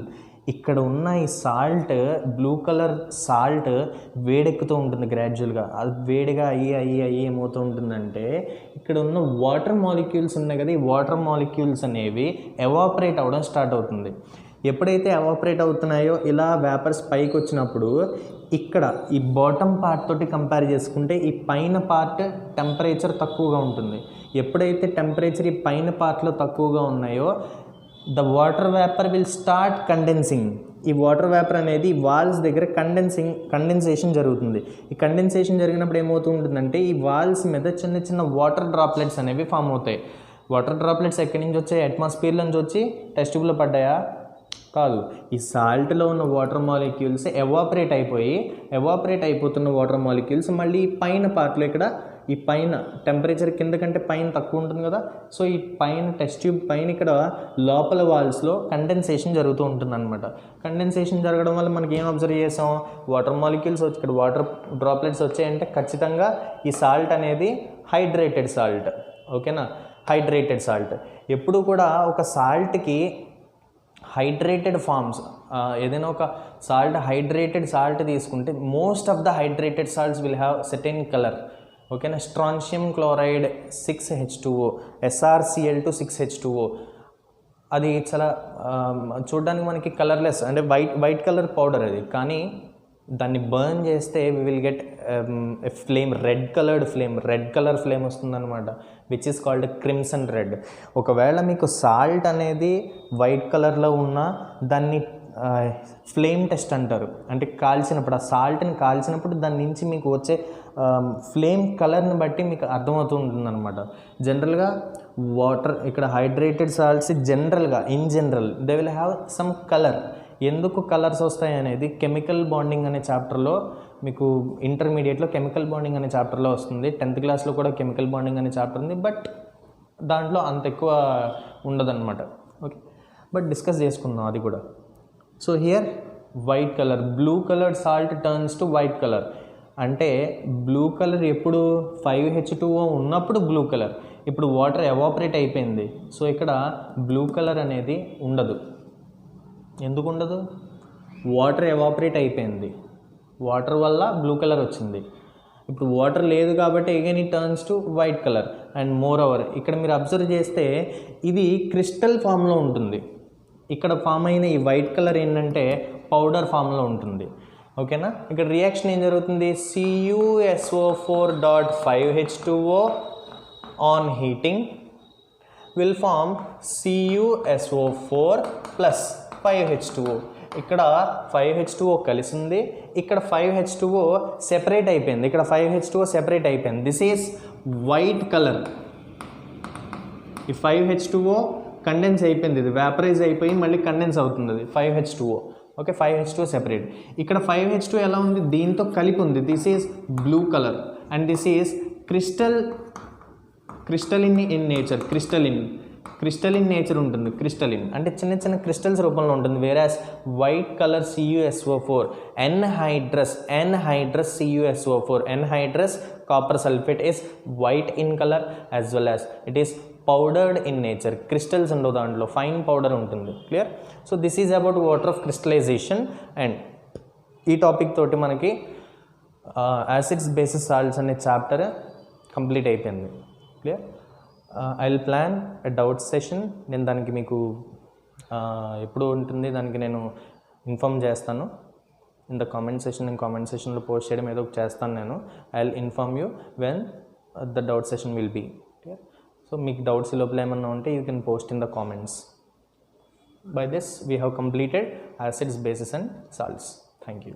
ఇక్కడ ఉన్న ఈ సాల్ట్, బ్లూ కలర్ సాల్ట్ వేడెక్కుతూ ఉంటుంది గ్రాడ్యువల్గా. అది వేడిగా అయ్యి ఏమవుతూ ఉంటుందంటే ఇక్కడ ఉన్న వాటర్ మాలిక్యూల్స్ ఉన్నాయి కదా, ఈ వాటర్ మాలిక్యూల్స్ అనేవి ఎవాపరేట్ అవ్వడం స్టార్ట్ అవుతుంది. ఎప్పుడైతే ఎవాపరేట్ అవుతున్నాయో ఇలా వేపర్స్ పైకి వచ్చినప్పుడు ఇక్కడ ఈ బాటమ్ పార్ట్ తోటి కంపేర్ చేసుకుంటే ఈ పైన పార్ట్ టెంపరేచర్ తక్కువగా ఉంటుంది. ఎప్పుడైతే టెంపరేచర్ ఈ పైన పార్ట్లో తక్కువగా ఉన్నాయో the water vapour will start condensing. ఈ వాటర్ వేపర్ అనేది వాల్స్ దగ్గర కండెన్సేషన్ జరుగుతుంది. ఈ కండెన్సేషన్ జరిగినప్పుడు ఏమవుతూ ఉంటుందంటే ఈ వాల్స్ మీద చిన్న చిన్న వాటర్ డ్రాప్లెట్స్ అనేవి ఫామ్ అవుతాయి. వాటర్ డ్రాప్లెట్స్ ఎక్కడి నుంచి వచ్చాయి, అట్మాస్ఫియర్ నుంచి వచ్చి టెస్ట్ ట్యూబ్లో పడ్డాయా? కాదు, ఈ సాల్ట్లో ఉన్న వాటర్ మాలిక్యూల్స్ ఎవాపరేట్ అయిపోతున్న వాటర్ మాలిక్యూల్స్ మళ్ళీ పైన పార్ట్లో ఇక్కడ ఈ పైన టెంపరేచర్ కింద కంటే పైన తక్కువ ఉంటుంది కదా, సో ఈ పైన టెస్ట్ ట్యూబ్ పైన ఇక్కడ లోపల వాల్స్లో కండెన్సేషన్ జరుగుతూ ఉంటుంది అనమాట. కండెన్సేషన్ జరగడం వల్ల మనకి ఏం అబ్జర్వ్ చేసాం, వాటర్ మాలిక్యూల్స్ వచ్చి ఇక్కడ వాటర్ డ్రాప్లెట్స్ వచ్చాయంటే ఖచ్చితంగా ఈ సాల్ట్ అనేది హైడ్రేటెడ్ సాల్ట్. ఓకేనా, హైడ్రేటెడ్ సాల్ట్. ఎప్పుడు కూడా ఒక సాల్ట్కి హైడ్రేటెడ్ ఫార్మ్స్, ఏదైనా ఒక హైడ్రేటెడ్ సాల్ట్ తీసుకుంటే most of the hydrated salts will have certain colour. ఓకేనా, strontium chloride 6H2O, SrCl2 6H2O, అది చాలా చూడడానికి మనకి కలర్లెస్ అంటే వైట్ కలర్ పౌడర్ అది. కానీ దాన్ని బర్న్ చేస్తే we will get flame, red colour flame వస్తుందన్నమాట, which is called crimson red. ఒకవేళ మీకు సాల్ట్ అనేది వైట్ కలర్లో ఉన్నా దాన్ని ఫ్లేమ్ టెస్ట్ అంటారు. అంటే కాల్చినప్పుడు, ఆ సాల్ట్ని కాల్చినప్పుడు దాని నుంచి మీకు వచ్చే ఫ్లేమ్ కలర్ని బట్టి మీకు అర్థమవుతూ ఉంటుంది అనమాట. జనరల్గా వాటర్ ఇక్కడ hydrated salts in general they will have some colour. ఎందుకు కలర్స్ వస్తాయి అనేది కెమికల్ బాండింగ్ అనే చాప్టర్లో మీకు ఇంటర్మీడియట్లో కెమికల్ బాండింగ్ అనే చాప్టర్లో వస్తుంది. 10th క్లాస్లో కూడా కెమికల్ బాండింగ్ అనే చాప్టర్ ఉంది, బట్ దాంట్లో అంత ఎక్కువ ఉండదన్నమాట. ఓకే, బట్ డిస్కస్ చేసుకుందాం అది కూడా. So here white colour, blue colour salt turns to white colour. అంటే బ్లూ కలర్ ఎప్పుడు 5H2O ఉన్నప్పుడు బ్లూ కలర్. ఇప్పుడు వాటర్ ఎవాపరేట్ అయిపోయింది, సో ఇక్కడ బ్లూ కలర్ అనేది ఉండదు. ఎందుకు ఉండదు? వాటర్ ఎవాపరేట్ అయిపోయింది, వాటర్ వల్ల బ్లూ కలర్ వచ్చింది. ఇప్పుడు వాటర్ లేదు కాబట్టి again it turns to white colour. And more over ఇక్కడ మీరు అబ్జర్వ్ చేస్తే ఇది క్రిస్టల్ ఫామ్లో ఉంటుంది. ఇక్కడ ఫామ్ అయిన ఈ వైట్ కలర్ ఏంటంటే పౌడర్ ఫామ్లో ఉంటుంది. ఓకేనా, ఇక్కడ రియాక్షన్ ఏం జరుగుతుంది, CuSO4.5H2O on heating will form CuSO4 plus 5H2O. ఇక్కడ 5H2O కలిసింది, ఇక్కడ 5H2O సెపరేట్ అయిపోయింది, ఇక్కడ 5H2O సెపరేట్ అయిపోయింది. This is white colour. ఈ 5H2O కండెన్స్ అయిపోయింది, ఇది వేపరైజ్ అయిపోయి మళ్ళీ కండెన్స్ అవుతుంది అది 5H2O. Okay, 5H2O separate. ఇక్కడ 5H2O ఎలా ఉంది, దీంతో కలిపి ఉంది. This is blue colour and this is crystalline in nature. Crystalline nature ఉంటుంది. క్రిస్టలిన్ అంటే చిన్న చిన్న క్రిస్టల్స్ రూపంలో ఉంటుంది. Whereas white colour CuSO4, anhydrous CuSO4, anhydrous copper sulphate is white in color as well as it is powdered in nature, crystals ఉండవు దాంట్లో, fine powder ఉంటుంది. Clear? So this is about water of crystallisation. And ఈ topic తోటి మనకి acids bases salts అనే chapter complete అయిపోయింది. క్లియర్? I will plan a doubt session. నేను దానికి మీకు ఎప్పుడు ఉంటుంది దానికి నేను ఇన్ఫామ్ చేస్తాను. ఇన్ ద కామెంట్ సెషన్, నేను కామెంట్ సెషన్లో పోస్ట్ చేయడం ఏదో చేస్తాను నేను. I will inform you when the doubt session will be. Clear? So మీకు డౌట్స్ లోపల ఏమన్నా ఉంటే you can post in the comments. By this we have completed acids, bases and salts. Thank you.